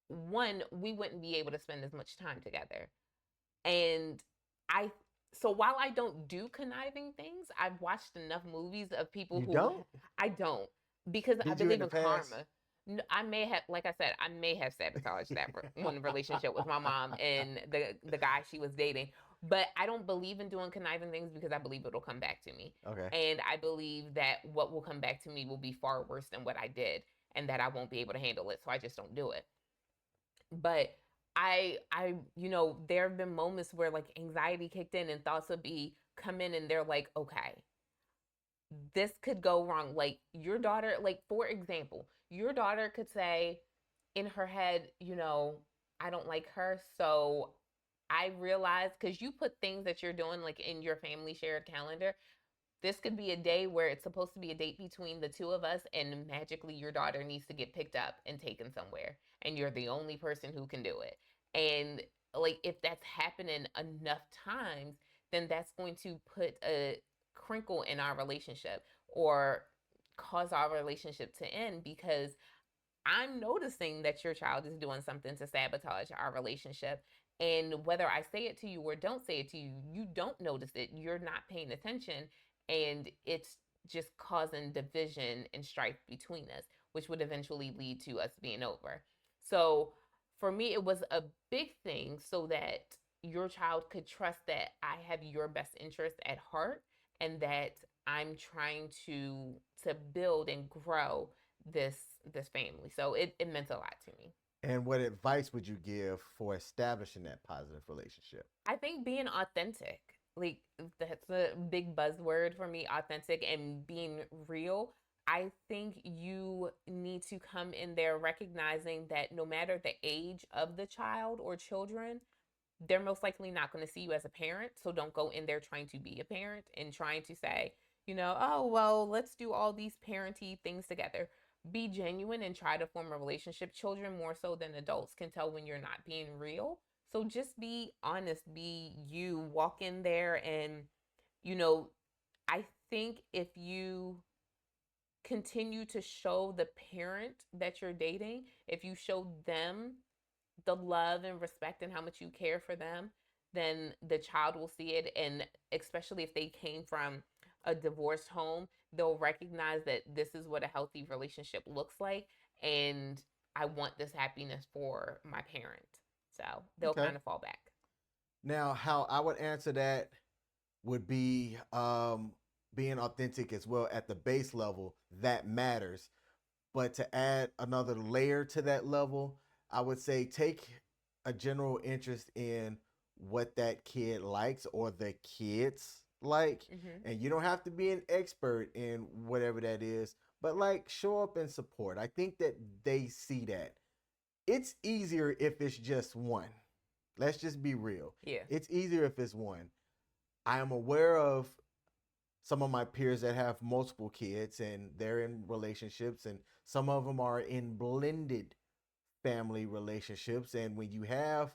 one, we wouldn't be able to spend as much time together. And I, so while I don't do conniving things, I've watched enough movies of people
You
who,
don't?
I don't, because I
Did you in
believe
the
in
past?
karma. I may have, like I said, I may have sabotaged that one relationship with my mom and the guy she was dating. But I don't believe in doing conniving things, because I believe it'll come back to me.
Okay.
And I believe that what will come back to me will be far worse than what I did, and that I won't be able to handle it. So I just don't do it. But there have been moments where like anxiety kicked in, and thoughts would be come in, and they're like, okay, this could go wrong. Like, your daughter, like, for example, your daughter could say in her head, I don't like her. So I realize, because you put things that you're doing like in your family shared calendar, this could be a day where it's supposed to be a date between the two of us, and magically your daughter needs to get picked up and taken somewhere, and you're the only person who can do it. And like, if that's happening enough times, then that's going to put a crinkle in our relationship, or cause our relationship to end, because I'm noticing that your child is doing something to sabotage our relationship. And whether I say it to you or don't say it to you, you don't notice it. You're not paying attention. And it's just causing division and strife between us, which would eventually lead to us being over. So for me, it was a big thing, so that your child could trust that I have your best interest at heart, and that I'm trying to build and grow this this family. So it meant a lot to me.
And what advice would you give for establishing that positive relationship?
I think being authentic, like, that's a big buzzword for me, authentic and being real. I think you need to come in there recognizing that no matter the age of the child or children, they're most likely not going to see you as a parent. So don't go in there trying to be a parent and trying to say, oh, well, let's do all these parenty things together. Be genuine and try to form a relationship. Children, more so than adults, can tell when you're not being real. So just be honest, be you, walk in there and, you know, I think if you continue to show the parent that you're dating, if you show them the love and respect and how much you care for them, then the child will see it. And especially if they came from a divorced home, they'll recognize that this is what a healthy relationship looks like. And I want this happiness for my parent. So they'll
Okay.
kind of fall back.
Now, how I would answer that would be being authentic as well at the base level. That matters. But to add another layer to that level, I would say take a general interest in what that kid likes or the kids like.
Mm-hmm.
And you don't have to be an expert in whatever that is, but like show up and support. I think that they see that. It's easier if it's just one. Let's just be real.
Yeah.
It's easier if it's one. I am aware of some of my peers that have multiple kids and they're in relationships, and some of them are in blended family relationships. And when you have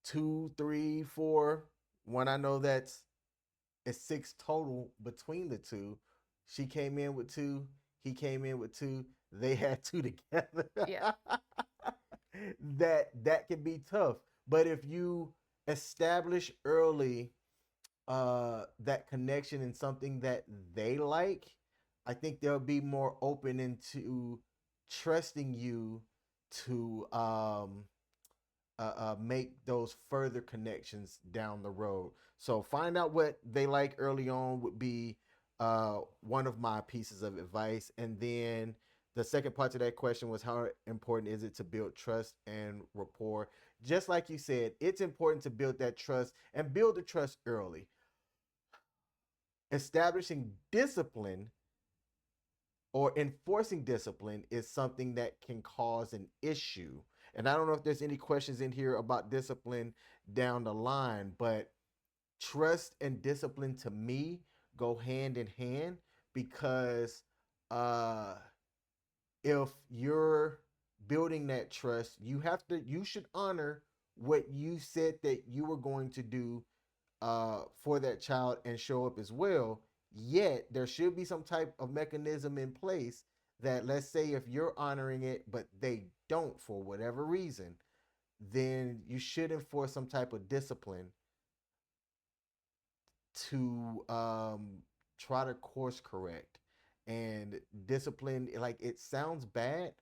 two, three, four, one I know that's it's six total between the two. She came in with two, he came in with two, they had two together.
Yeah.
That can be tough. But if you establish early that connection and something that they like, I think they'll be more open into trusting you to make those further connections down the road. So find out what they like early on would be one of my pieces of advice. And then the second part to that question was how important is it to build trust and rapport? Just like you said, it's important to build that trust and build the trust early. Establishing discipline or enforcing discipline is something that can cause an issue. And I don't know if there's any questions in here about discipline down the line, but trust and discipline to me go hand in hand because uh if you're building that trust, you should honor what you said that you were going to do for that child and show up as well. Yet there should be some type of mechanism in place that, let's say, if you're honoring it but they don't for whatever reason, then you should enforce some type of discipline to try to course correct. And discipline, like it sounds bad,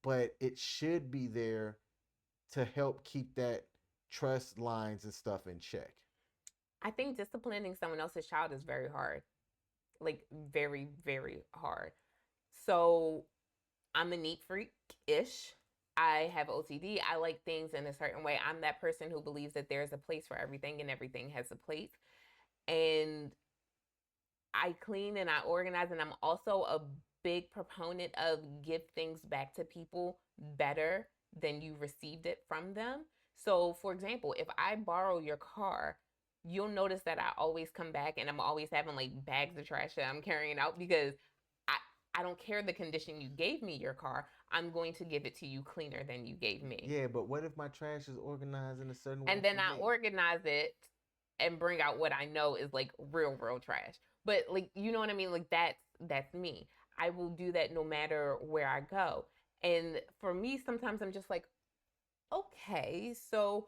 but it should be there to help keep that trust lines and stuff in check.
I think disciplining someone else's child is very hard. Like very, very hard. So I'm a neat freak ish. I have OCD. I like things in a certain way. I'm that person who believes that there's a place for everything and everything has a place. And I clean and I organize, and I'm also a big proponent of give things back to people better than you received it from them. So, for example, if I borrow your car, you'll notice that I always come back and I'm always having like bags of trash that I'm carrying out because I I don't care the condition you gave me your car. I'm going to give it to you cleaner than you gave me.
Yeah, but what if my trash is organized in a certain way
And then
for
I
me?
organize it and bring out what I know is like real trash. But like you know what I mean? Like that's me. I will do that no matter where I go. And for me, sometimes I'm just like, okay, so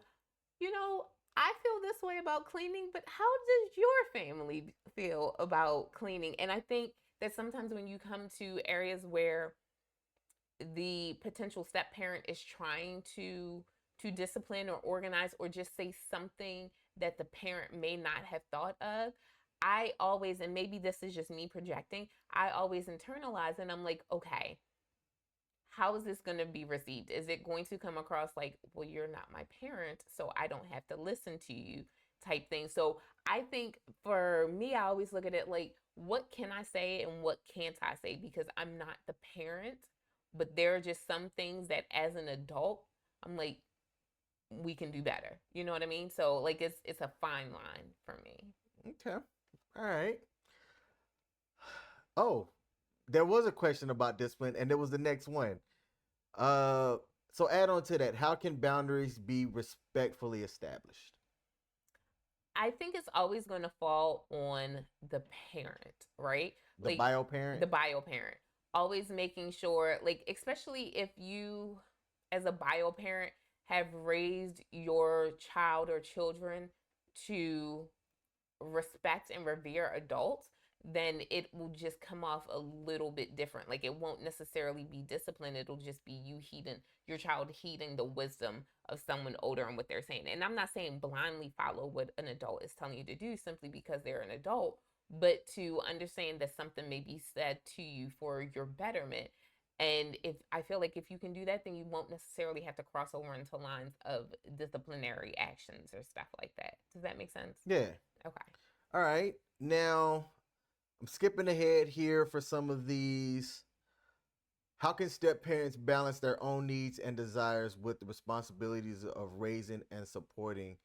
you know, I feel this way about cleaning, but how does your family feel about cleaning? And I think that sometimes when you come to areas where the potential step parent is trying to discipline or organize or just say something that the parent may not have thought of, I always, and maybe this is just me projecting, I always internalize and I'm like, okay, how is this going to be received? Is it going to come across like, well, you're not my parent, so I don't have to listen to you? type thing. So I think for me, I always look at it like, what can I say and what can't I say? Because I'm not the parent, but there are just some things that as an adult, I'm like, we can do better. You know what I mean? So like it's a fine line for me.
Okay. All right. Oh, there was a question about discipline, and there was the next one. Uh, so add on to that. How can boundaries be respectfully established?
I think it's always going to fall on the parent, right?
The
Like
bio parent.
the bio parent. Always making sure, like, especially if you, as a bio parent, have raised your child or children to respect and revere adults, then it will just come off a little bit different. Like it won't necessarily be discipline. It'll just be you heeding your child, heeding the wisdom of someone older and what they're saying. And I'm not saying blindly follow what an adult is telling you to do simply because they're an adult, but to understand that something may be said to you for your betterment. And if I feel like if you can do that, then you won't necessarily have to cross over into lines of disciplinary actions or stuff like that. Does that make sense?
Yeah.
Okay.
All right. Now I'm skipping ahead here for some of these. How can step parents balance their own needs and desires with the responsibilities of raising and supporting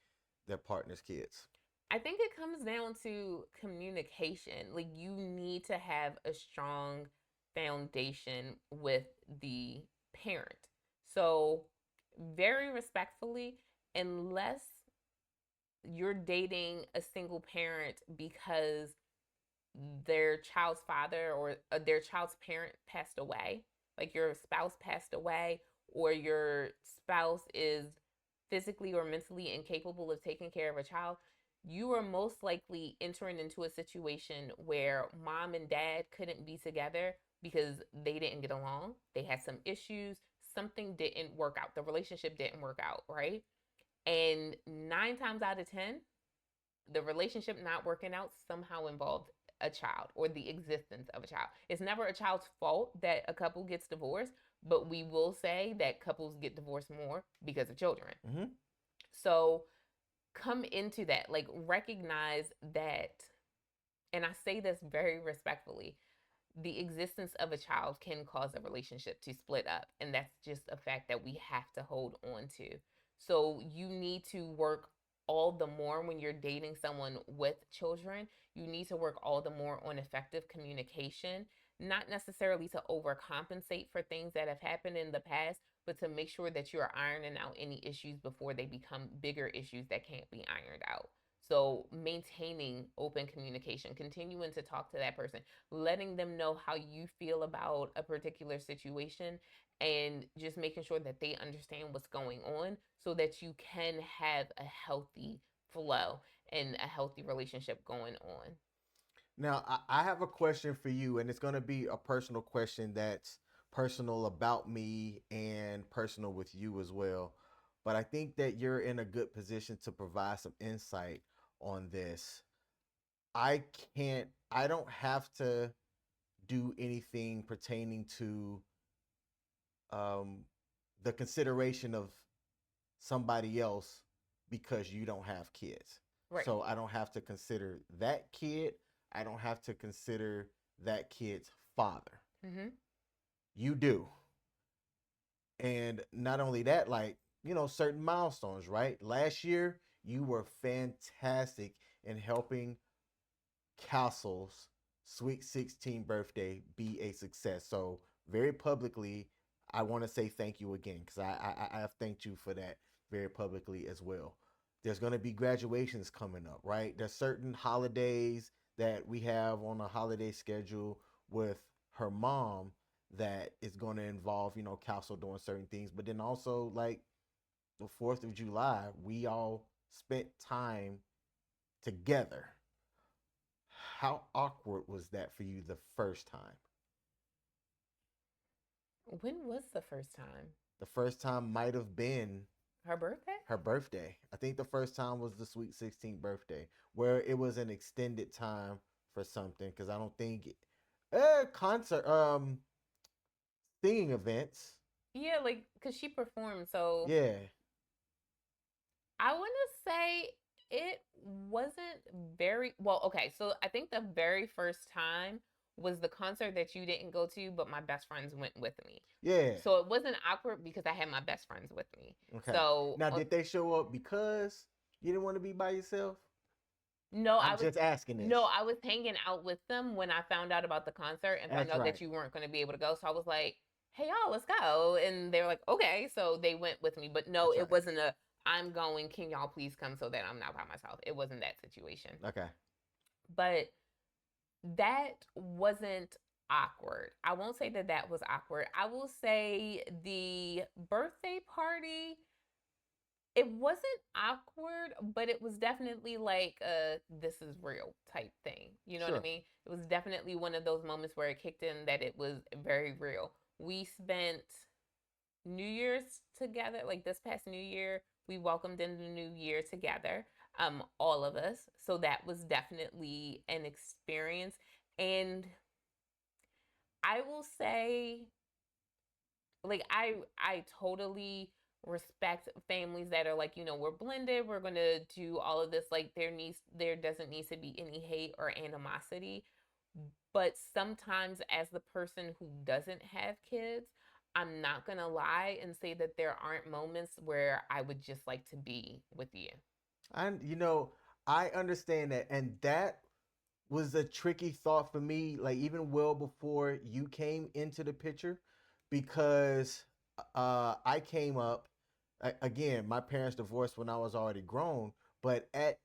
their partner's kids?
I think it comes down to communication. Like you need to have a strong foundation with the parent. So, very respectfully, unless you're dating a single parent because their child's father or their child's parent passed away, like your spouse passed away, or your spouse is physically or mentally incapable of taking care of a child, you are most likely entering into a situation where mom and dad couldn't be together because they didn't get along. They had some issues. Something didn't work out. The relationship didn't work out, right? And 9 times out of 10, the relationship not working out somehow involved a child or the existence of a child. It's never a child's fault that a couple gets divorced, but we will say that couples get divorced more because of children.
Mm-hmm.
So come into that, like recognize that, and I say this very respectfully, the existence of a child can cause a relationship to split up. And that's just a fact that we have to hold on to. So you need to work all the more when you're dating someone with children. You need to work all the more on effective communication, not necessarily to overcompensate for things that have happened in the past, but to make sure that you're ironing out any issues before they become bigger issues that can't be ironed out. So, maintaining open communication, continuing to talk to that person, letting them know how you feel about a particular situation, and just making sure that they understand what's going on so that you can have a healthy flow and a healthy relationship going on.
Now, I have a question for you, and it's going to be a personal question that's personal about me and personal with you as well. But I think that you're in a good position to provide some insight on this. I don't have to do anything pertaining to um, the consideration of somebody else because you don't have kids.
Right.
So I don't have to consider that kid. I don't have to consider that kid's father.
Mm-hmm.
You do. And not only that, like, certain milestones, right? Last year, you were fantastic in helping Castle's Sweet 16 birthday be a success. So, very publicly, I want to say thank you again because I have thanked you for that very publicly as well. There's going to be graduations coming up, right? There's certain holidays that we have on a holiday schedule with her mom that is going to involve, Castle doing certain things. But then also, like the 4th of July, we all spent time together. How awkward was that for you the first time?
When was the first time?
The first time might have been
Her birthday?
her birthday. I think the first time was the Sweet 16 birthday, where it was an extended time for something. Because I don't think concert, singing events.
Yeah, like, because she performed. So
Yeah.
I want to say it wasn't very well. Okay, so I think the very first time was the concert that you didn't go to, but my best friends went with me.
Yeah.
So it wasn't awkward because I had my best friends with me.
Okay.
So
Now, did they show up because you didn't want to be by yourself?
no,
I'm just asking this.
no, I was hanging out with them when I found out about the concert and found
That's
out
right.
that you weren't going to be able to go. So I was like, "Hey y'all, let's go." And they were like, "Okay." So they went with me. But no,
That's
it
right.
wasn't a I'm going, can y'all please come so that I'm not by myself. It wasn't that situation.
Okay.
But that wasn't awkward. I won't say that that was awkward. I will say the birthday party, it wasn't awkward, but it was definitely like a this is real type thing. You know what I
Sure.
mean? It was definitely one of those moments where it kicked in that it was very real. We spent New Year's together, like this past New Year, we welcomed in the new year together, all of us. So that was definitely an experience. And I will say, like, I totally respect families that are like, we're blended, we're gonna do all of this. Like there doesn't need to be any hate or animosity. But sometimes as the person who doesn't have kids, I'm not gonna lie and say that there aren't moments where I would just like to be with you.
And I understand that, and that was a tricky thought for me, like even well before you came into the picture, because I came up again. My parents divorced when I was already grown, but at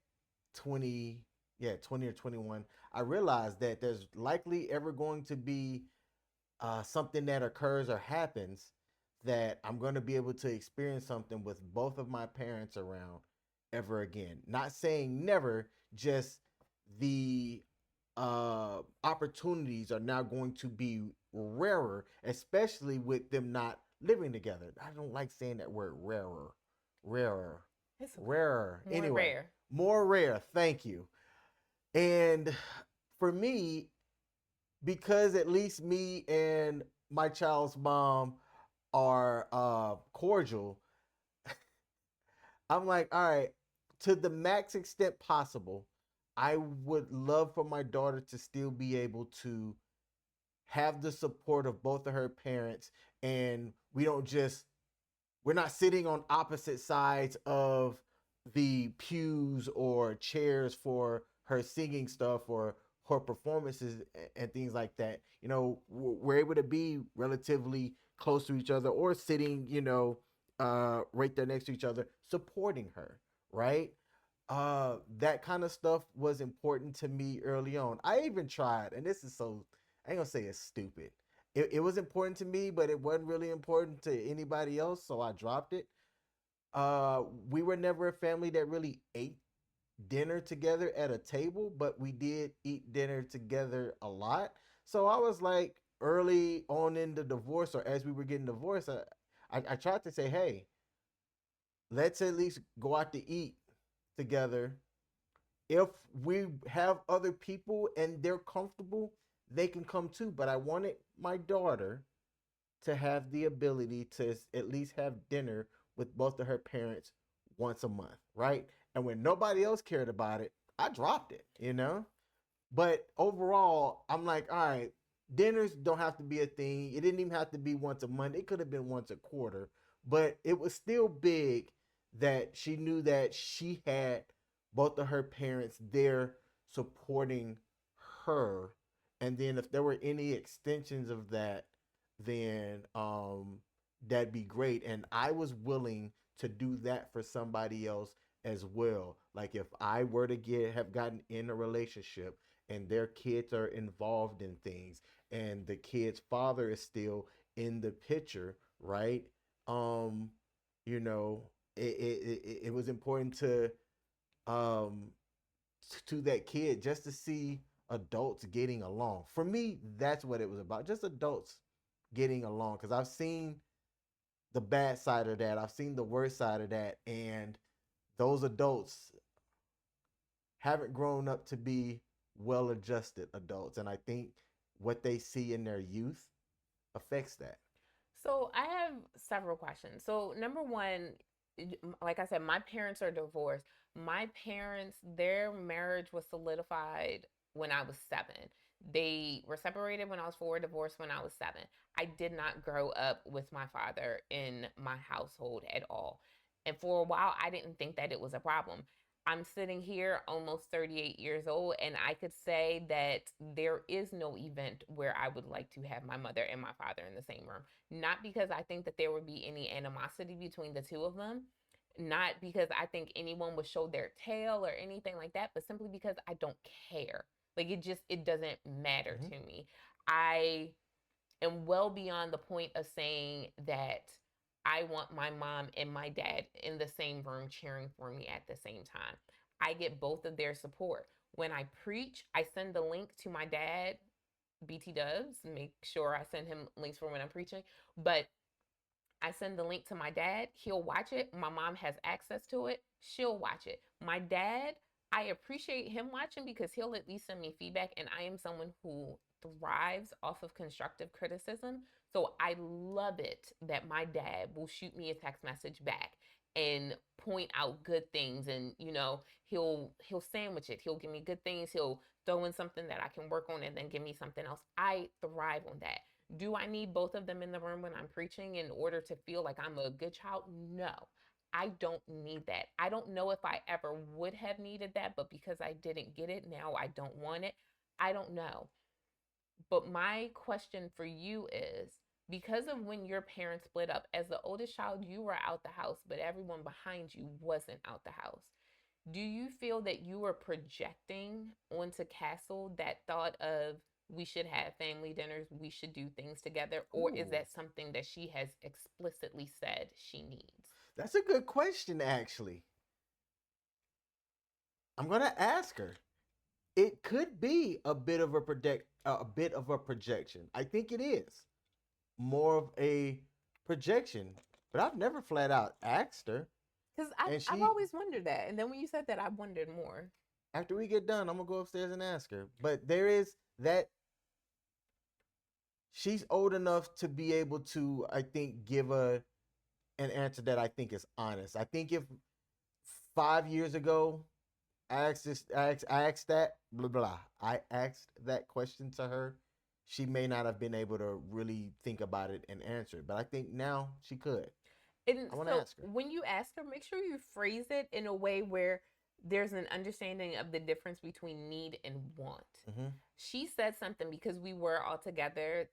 20, yeah, 20 or 21, I realized that there's likely ever going to be something that occurs or happens that I'm going to be able to experience something with both of my parents around ever again. Not saying never, just the opportunities are now going to be rarer, especially with them not living together. I don't like saying that word rarer, rarer,
It's
rarer.
more
Anyway,
rare.
more rare. Thank you. And for me, because at least me and my child's mom are cordial, I'm like, all right, to the max extent possible, I would love for my daughter to still be able to have the support of both of her parents, and we're not sitting on opposite sides of the pews or chairs for her singing stuff or her performances and things like that. We're able to be relatively close to each other or sitting, right there next to each other, supporting her, right? That kind of stuff was important to me early on. I even tried, and this is so, I ain't gonna say it's stupid. It was important to me, but it wasn't really important to anybody else, so I dropped it. We were never a family that really ate dinner together at a table, but we did eat dinner together a lot. So I was like, early on in the divorce, or as we were getting divorced, I tried to say, hey, let's at least go out to eat together. If we have other people and they're comfortable, they can come too. But I wanted my daughter to have the ability to at least have dinner with both of her parents once a month, right? And when nobody else cared about it, I dropped it. But overall, I'm like, all right, dinners don't have to be a thing. It didn't even have to be once a month. It could have been once a quarter, but it was still big that she knew that she had both of her parents there supporting her. And then if there were any extensions of that, then that'd be great. And I was willing to do that for somebody else as well. Like if I were to have gotten in a relationship and their kids are involved in things and the kid's father is still in the picture, right? Um, you know, it was important um to that kid just to see adults getting along. For me, that's what it was about. Just adults getting along. Because I've seen the bad side of that. I've seen the worst side of that. And those adults haven't grown up to be well adjusted adults. And I think what they see in their youth affects that.
So I have several questions. So number one, like I said, my parents are divorced. My parents, their marriage was solidified when I was 7. They were separated when I was 4, divorced when I was 7. I did not grow up with my father in my household at all. And for a while, I didn't think that it was a problem. I'm sitting here almost 38 years old, and I could say that there is no event where I would like to have my mother and my father in the same room. Not because I think that there would be any animosity between the two of them, not because I think anyone would show their tail or anything like that, but simply because I don't care. Like it doesn't matter
Mm-hmm.
to me. I am well beyond the point of saying that I want my mom and my dad in the same room cheering for me at the same time. I get both of their support. When I preach, I send the link to my dad, BT Dubs, make sure I send him links for when I'm preaching. But I send the link to my dad. He'll watch it. My mom has access to it. She'll watch it. My dad, I appreciate him watching because he'll at least send me feedback. And I am someone who thrives off of constructive criticism. So I love it that my dad will shoot me a text message back and point out good things, and he'll sandwich it. He'll give me good things. He'll throw in something that I can work on and then give me something else. I thrive on that. Do I need both of them in the room when I'm preaching in order to feel like I'm a good child? No. I don't need that. I don't know if I ever would have needed that, but because I didn't get it, now I don't want it. I don't know. But my question for you is, because of when your parents split up, as the oldest child, you were out the house, but everyone behind you wasn't out the house. Do you feel that you were projecting onto Castle that thought of, we should have family dinners, we should do things together, or is
Ooh,
that something that she has explicitly said she needs?
that's a good question, actually. I'm gonna ask her. It could be a bit of a projection. I think it is more of a projection, but I've never flat out asked her.
Because
And
I've
she,
always wondered that. And then when you said that, I wondered more.
after we get done, I'm gonna go upstairs and ask her. But there is that she's old enough to be able to, I think, give an answer that I think is honest. I think if 5 years ago I asked that blah blah. I asked that question to her. She may not have been able to really think about it and answer it, but I think now she could.
And
I want to
so
ask her.
when you ask her, make sure you phrase it in a way where there's an understanding of the difference between need and want.
Mm-hmm.
She said something because we were all together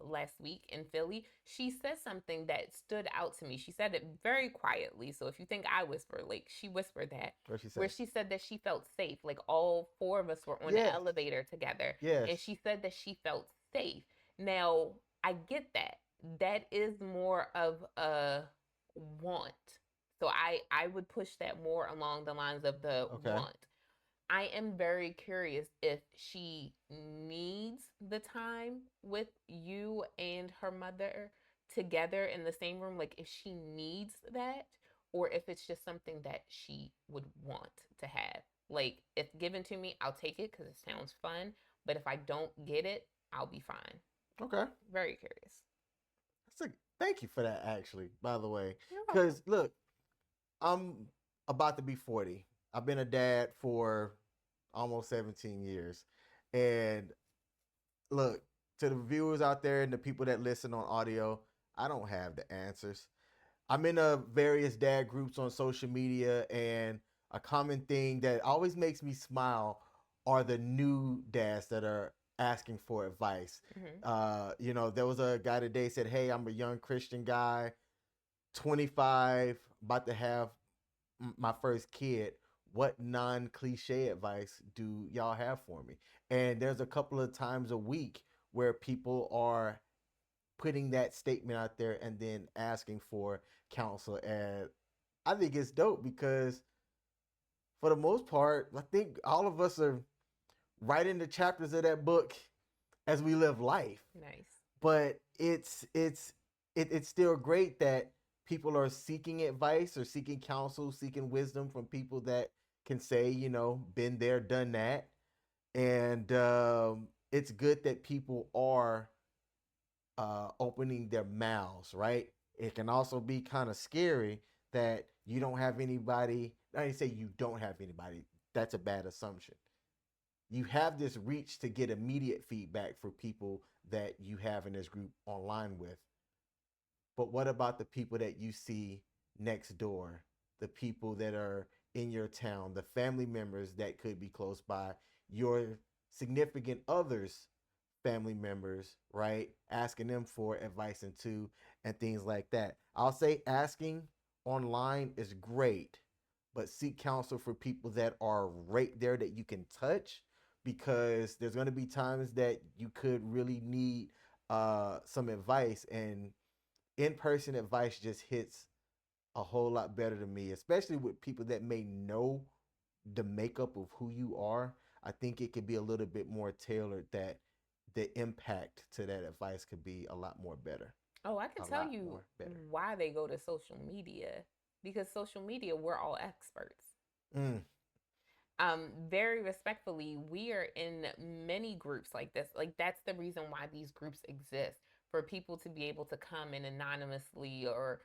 last week in Philly. She said something that stood out to me. She said it very quietly. So if you think I whisper, like she whispered that,
What she
where
say?
she said that she felt safe. Like all 4 of us were on the
Yes.
elevator together. And
Yes.
she said that she felt safe. Now, I get that. That is more of a want. So I would push that more along the lines of the
Okay.
want. I am very curious if she needs the time with you and her mother together in the same room, like if she needs that, or if it's just something that she would want to have. Like, if given to me, I'll take it because it sounds fun, but if I don't get it, I'll be fine.
Okay.
Very curious.
Thank you for that. Actually, by the way,
You're welcome.
because look, I'm about to be 40. I've been a dad for almost 17 years, and look, to the viewers out there and the people that listen on audio, I don't have the answers. I'm in various dad groups on social media, and a common thing that always makes me smile are the new dads that are asking for advice.
Mm-hmm.
There was a guy today said, "Hey, I'm a young Christian guy, 25, about to have my first kid. What non-cliche advice do y'all have for me?" And there's a couple of times a week where people are putting that statement out there and then asking for counsel. And I think it's dope because for the most part, I think all of us are writing the chapters of that book as we live life.
Nice.
But it's still great that people are seeking advice or seeking counsel, seeking wisdom from people that can say, been there, done that. And it's good that people are opening their mouths, right? It can also be kind of scary that you don't have anybody. I didn't say you don't have anybody. That's a bad assumption. You have this reach to get immediate feedback for people that you have in this group online with. But what about the people that you see next door, the people that are in your town, the family members that could be close by, your significant others, family members, right? Asking them for advice and things like that. I'll say asking online is great, but seek counsel for people that are right there that you can touch, because there's going to be times that you could really need some advice, and in-person advice just hits a whole lot better to me, especially with people that may know the makeup of who you are. I think it could be a little bit more tailored, that the impact to that advice could be a lot more better.
Oh, I can
A
tell
lot
you
more better.
why they go to social media. Because social media, we're all experts.
Mm.
Very respectfully, we are in many groups like this. Like, that's the reason why these groups exist, for people to be able to come and anonymously or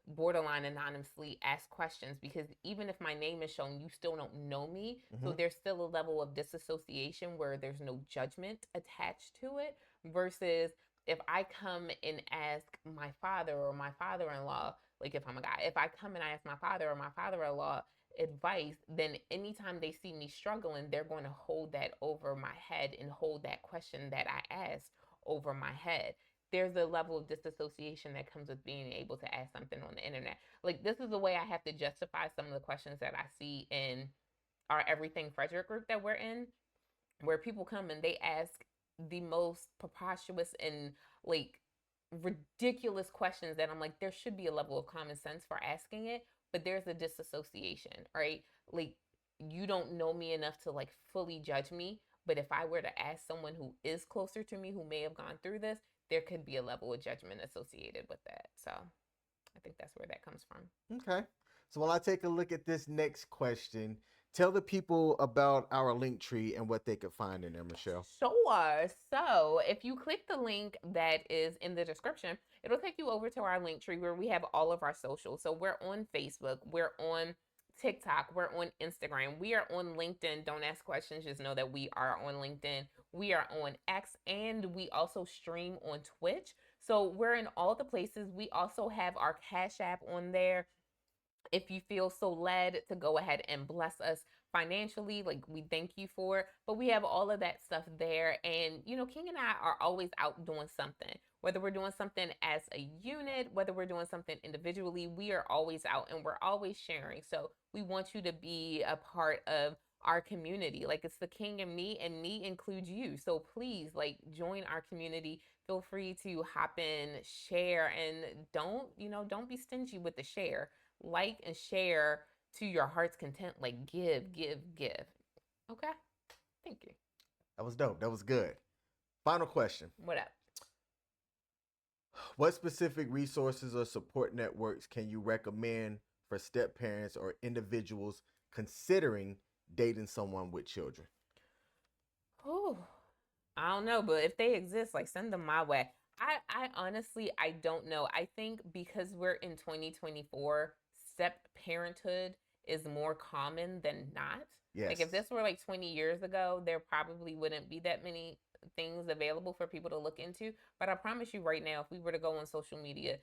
borderline anonymously ask questions, because even if my name is shown, you still don't know me. So
Mm-hmm.
there's still a level of disassociation where there's no judgment attached to it, versus if I come and ask my father or my father-in-law, like if I'm a guy, if I come and I ask my father or my father-in-law advice, then anytime they see me struggling, they're going to hold that over my head and hold that question that I asked over my head. There's a level of disassociation that comes with being able to ask something on the internet. Like, this is the way I have to justify some of the questions that I see in our Everything Frederick group that we're in, where people come and they ask the most preposterous and like ridiculous questions that I'm like, there should be a level of common sense for asking it, but there's a disassociation, right? Like, you don't know me enough to like fully judge me, but if I were to ask someone who is closer to me, who may have gone through this, there could be a level of judgment associated with that. So I think that's where that comes from.
Okay. So while I take a look at this next question, tell the people about our link tree and what they could find in there, Michelle.
Sure. So if you click the link that is in the description, it'll take you over to our link tree where we have all of our socials. So we're on Facebook, we're on TikTok, we're on Instagram, we are on LinkedIn. Don't ask questions, just know that we are on LinkedIn. We are on X, and we also stream on Twitch. So we're in all the places. We also have our Cash App on there if you feel so led to go ahead and bless us financially. Like, we thank you for it, but we have all of that stuff there. And King and I are always out doing something, whether we're doing something as a unit, whether we're doing something individually. We are always out and we're always sharing. So we want you to be a part of our community. Like, it's the King and me includes you. So please, like, join our community. Feel free to hop in, share, and don't be stingy with the share. Like and share to your heart's content. Like, give, give, give. Okay? Thank you.
That was dope. That was good. Final question.
What up?
What specific resources or support networks can you recommend for step parents or individuals considering dating someone with children?
Oh, I don't know, but if they exist, like, send them my way. I honestly, I don't know. I think because we're in 2024, step parenthood is more common than not. Like, if
Yes.
this were like 20 years ago, there probably wouldn't be that many things available for people to look into. But I promise you right now, if we were to go on social media,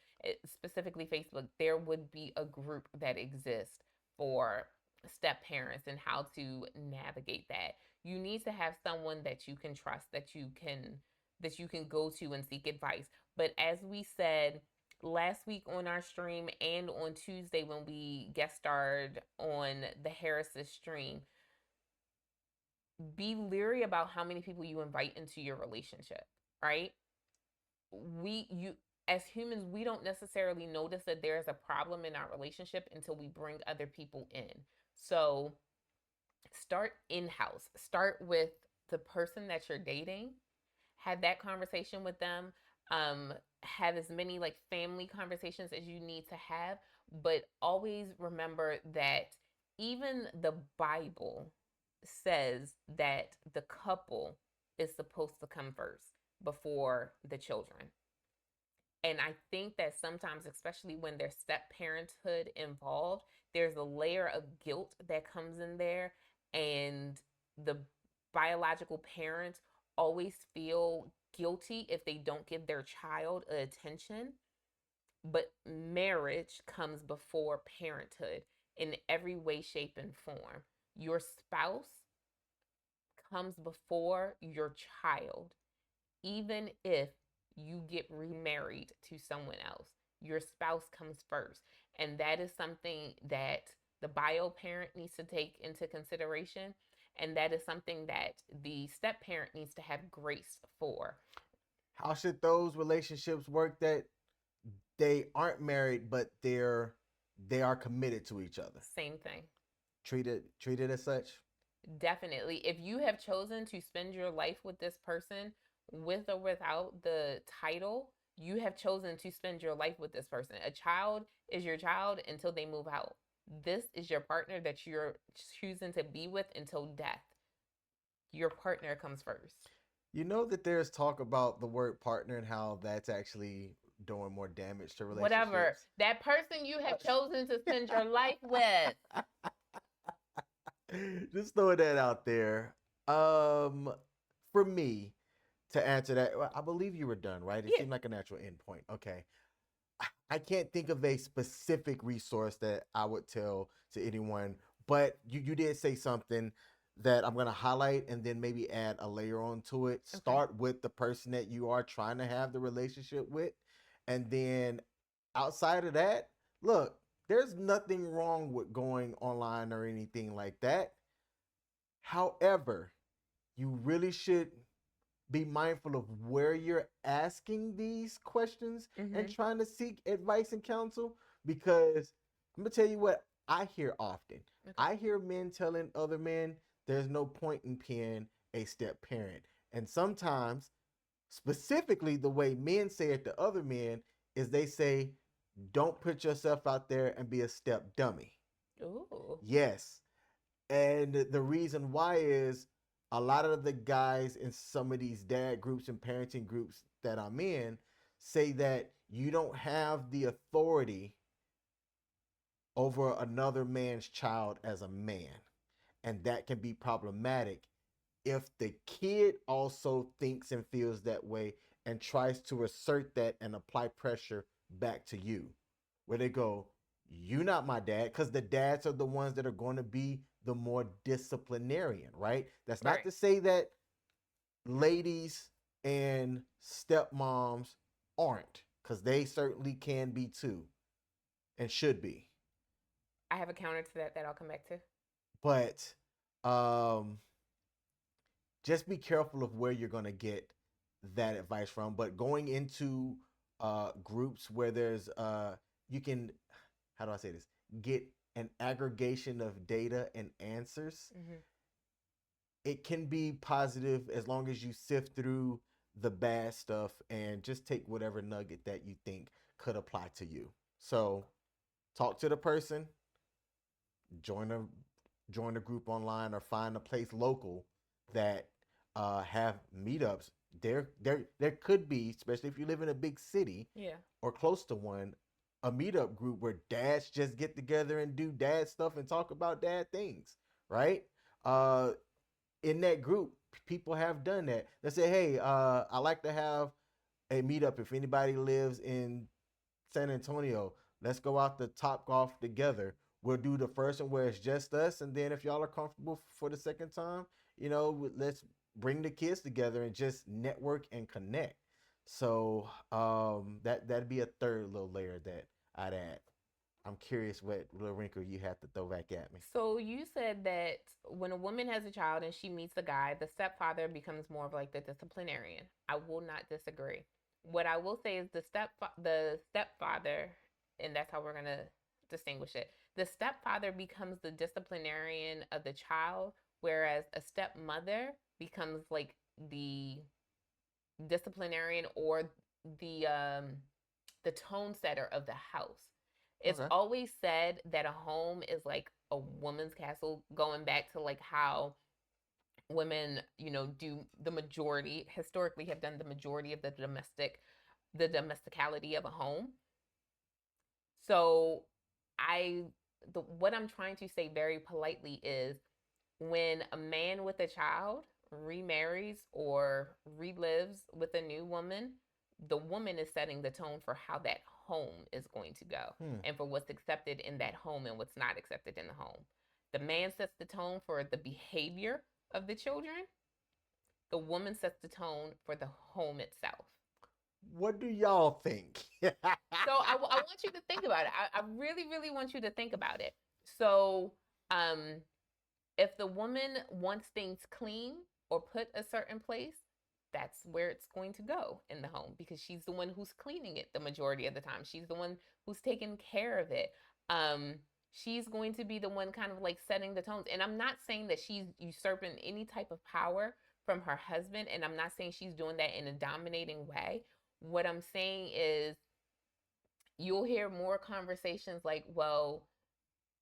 specifically Facebook, there would be a group that exists for step parents and how to navigate that. You need to have someone that you can trust, that you can go to and seek advice. But as we said last week on our stream and on Tuesday when we guest starred on the Harris's stream, be leery about how many people you invite into your relationship, right? You as humans, we don't necessarily notice that there's a problem in our relationship until we bring other people in. So start in-house. Start with the person that you're dating. Have that conversation with them. Have as many like family conversations as you need to have, but always remember that even the Bible says that the couple is supposed to come first before the children. And I think that sometimes, especially when there's step parenthood involved, there's a layer of guilt that comes in there. And the biological parents always feel guilty if they don't give their child attention. But marriage comes before parenthood in every way, shape, and form. Your spouse comes before your child, even if you get remarried to someone else. Your spouse comes first. And that is something that the bio parent needs to take into consideration. And that is something that the step parent needs to have grace for.
How should those relationships work that they aren't married but they are committed to each other?
Same thing.
Treated as such?
Definitely. If you have chosen to spend your life with this person, with or without the title, you have chosen to spend your life with this person. A child is your child until they move out. This is your partner that you're choosing to be with until death. Your partner comes first.
You know that there's talk about the word partner and how that's actually doing more damage to relationships.
Whatever. That person you have chosen to spend your life with.
Just throwing that out there. For me to answer that, I believe you were done, right? It seemed like a natural endpoint. Okay. I can't think of a specific resource that I would tell to anyone, but you did say something that I'm going to highlight and then maybe add a layer onto it. Okay. Start with the person that you are trying to have the relationship with. And then outside of that, look, there's nothing wrong with going online or anything like that. However, you really should be mindful of where you're asking these questions and trying to seek advice and counsel, because I'm going to tell you what I hear often. Okay. I hear men telling other men there's no point in being a step parent. And sometimes, specifically the way men say it to other men, is they say, don't put yourself out there and be a step dummy.
Ooh.
Yes. And the reason why is a lot of the guys in some of these dad groups and parenting groups that I'm in say that you don't have the authority over another man's child as a man. And that can be problematic if the kid also thinks and feels that way and tries to assert that and apply pressure back to you, where they go, you're not my dad, because the dads are the ones that are going to be the more disciplinarian, right? That's not to say that ladies and stepmoms aren't, because they certainly can be too and should be.
I have a counter to that I'll come back to.
But just be careful of where you're going to get that advice from. But going into groups where there's you can, how do I say this, get an aggregation of data and answers. It can be positive as long as you sift through the bad stuff and just take whatever nugget that you think could apply to you. So talk to the person, join a group online, or find a place local that have meetups. There could be, especially if you live in a big city, or close to one, a meetup group where dads just get together and do dad stuff and talk about dad things, right? In that group, people have done that. They say, hey, I like to have a meetup. If anybody lives in San Antonio, let's go out to Top Golf together. We'll do the first one where it's just us, and then if y'all are comfortable for the second time, let's bring the kids together and just network and connect. So that'd be a third little layer that I'd add. I'm curious what little wrinkle you have to throw back at me.
So you said that when a woman has a child and she meets a guy, the stepfather becomes more of like the disciplinarian. I will not disagree. What I will say is the stepfather, and that's how we're going to distinguish it. The stepfather becomes the disciplinarian of the child, whereas a stepmother becomes like the disciplinarian or the tone setter of the house. It's always said that a home is like a woman's castle, going back to like how women, do the majority, historically have done the majority of the domestic the domesticality of a home. So what I'm trying to say very politely is when a man with a child remarries or relives with a new woman, the woman is setting the tone for how that home is going to go and for what's accepted in that home and what's not accepted in the home. The man sets the tone for the behavior of the children. The woman sets the tone for the home itself.
What do y'all think?
So I want you to think about it. I really, really want you to think about it. So if the woman wants things clean or put a certain place, that's where it's going to go in the home because she's the one who's cleaning it the majority of the time. She's the one who's taking care of it. She's going to be the one kind of like setting the tones. And I'm not saying that she's usurping any type of power from her husband. And I'm not saying she's doing that in a dominating way. What I'm saying is you'll hear more conversations like, well,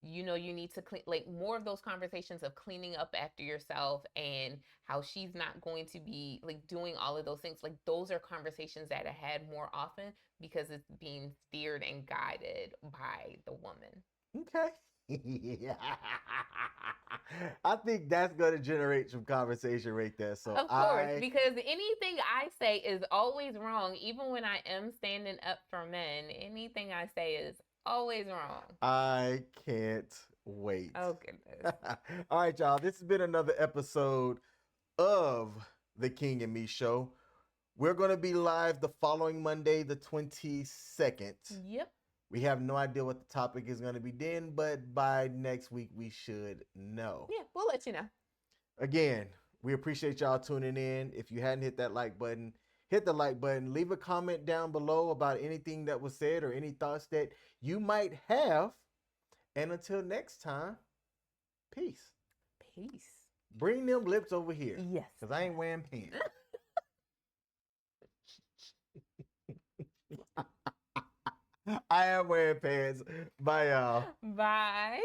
you know, you need to clean, like more of those conversations of cleaning up after yourself and how she's not going to be like doing all of those things. Like those are conversations that are had more often because it's being steered and guided by the woman.
Okay. I think that's going to generate some conversation right there. So
of course, because anything I say is always wrong. Even when I am standing up for men, anything I say is always wrong.
I can't wait.
Oh, goodness.
All right, y'all. This has been another episode of The King and Me Show. We're going to be live the following Monday, the 22nd.
Yep.
We have no idea what the topic is going to be then, but by next week, we should know.
Yeah, we'll let you know.
Again, we appreciate y'all tuning in. If you hadn't hit that like button, hit the like button. Leave a comment down below about anything that was said or any thoughts that you might have. And until next time, peace.
Peace.
Bring them lips over here.
Yes.
Because I ain't wearing pants. I am wearing pants. Bye, y'all.
Bye.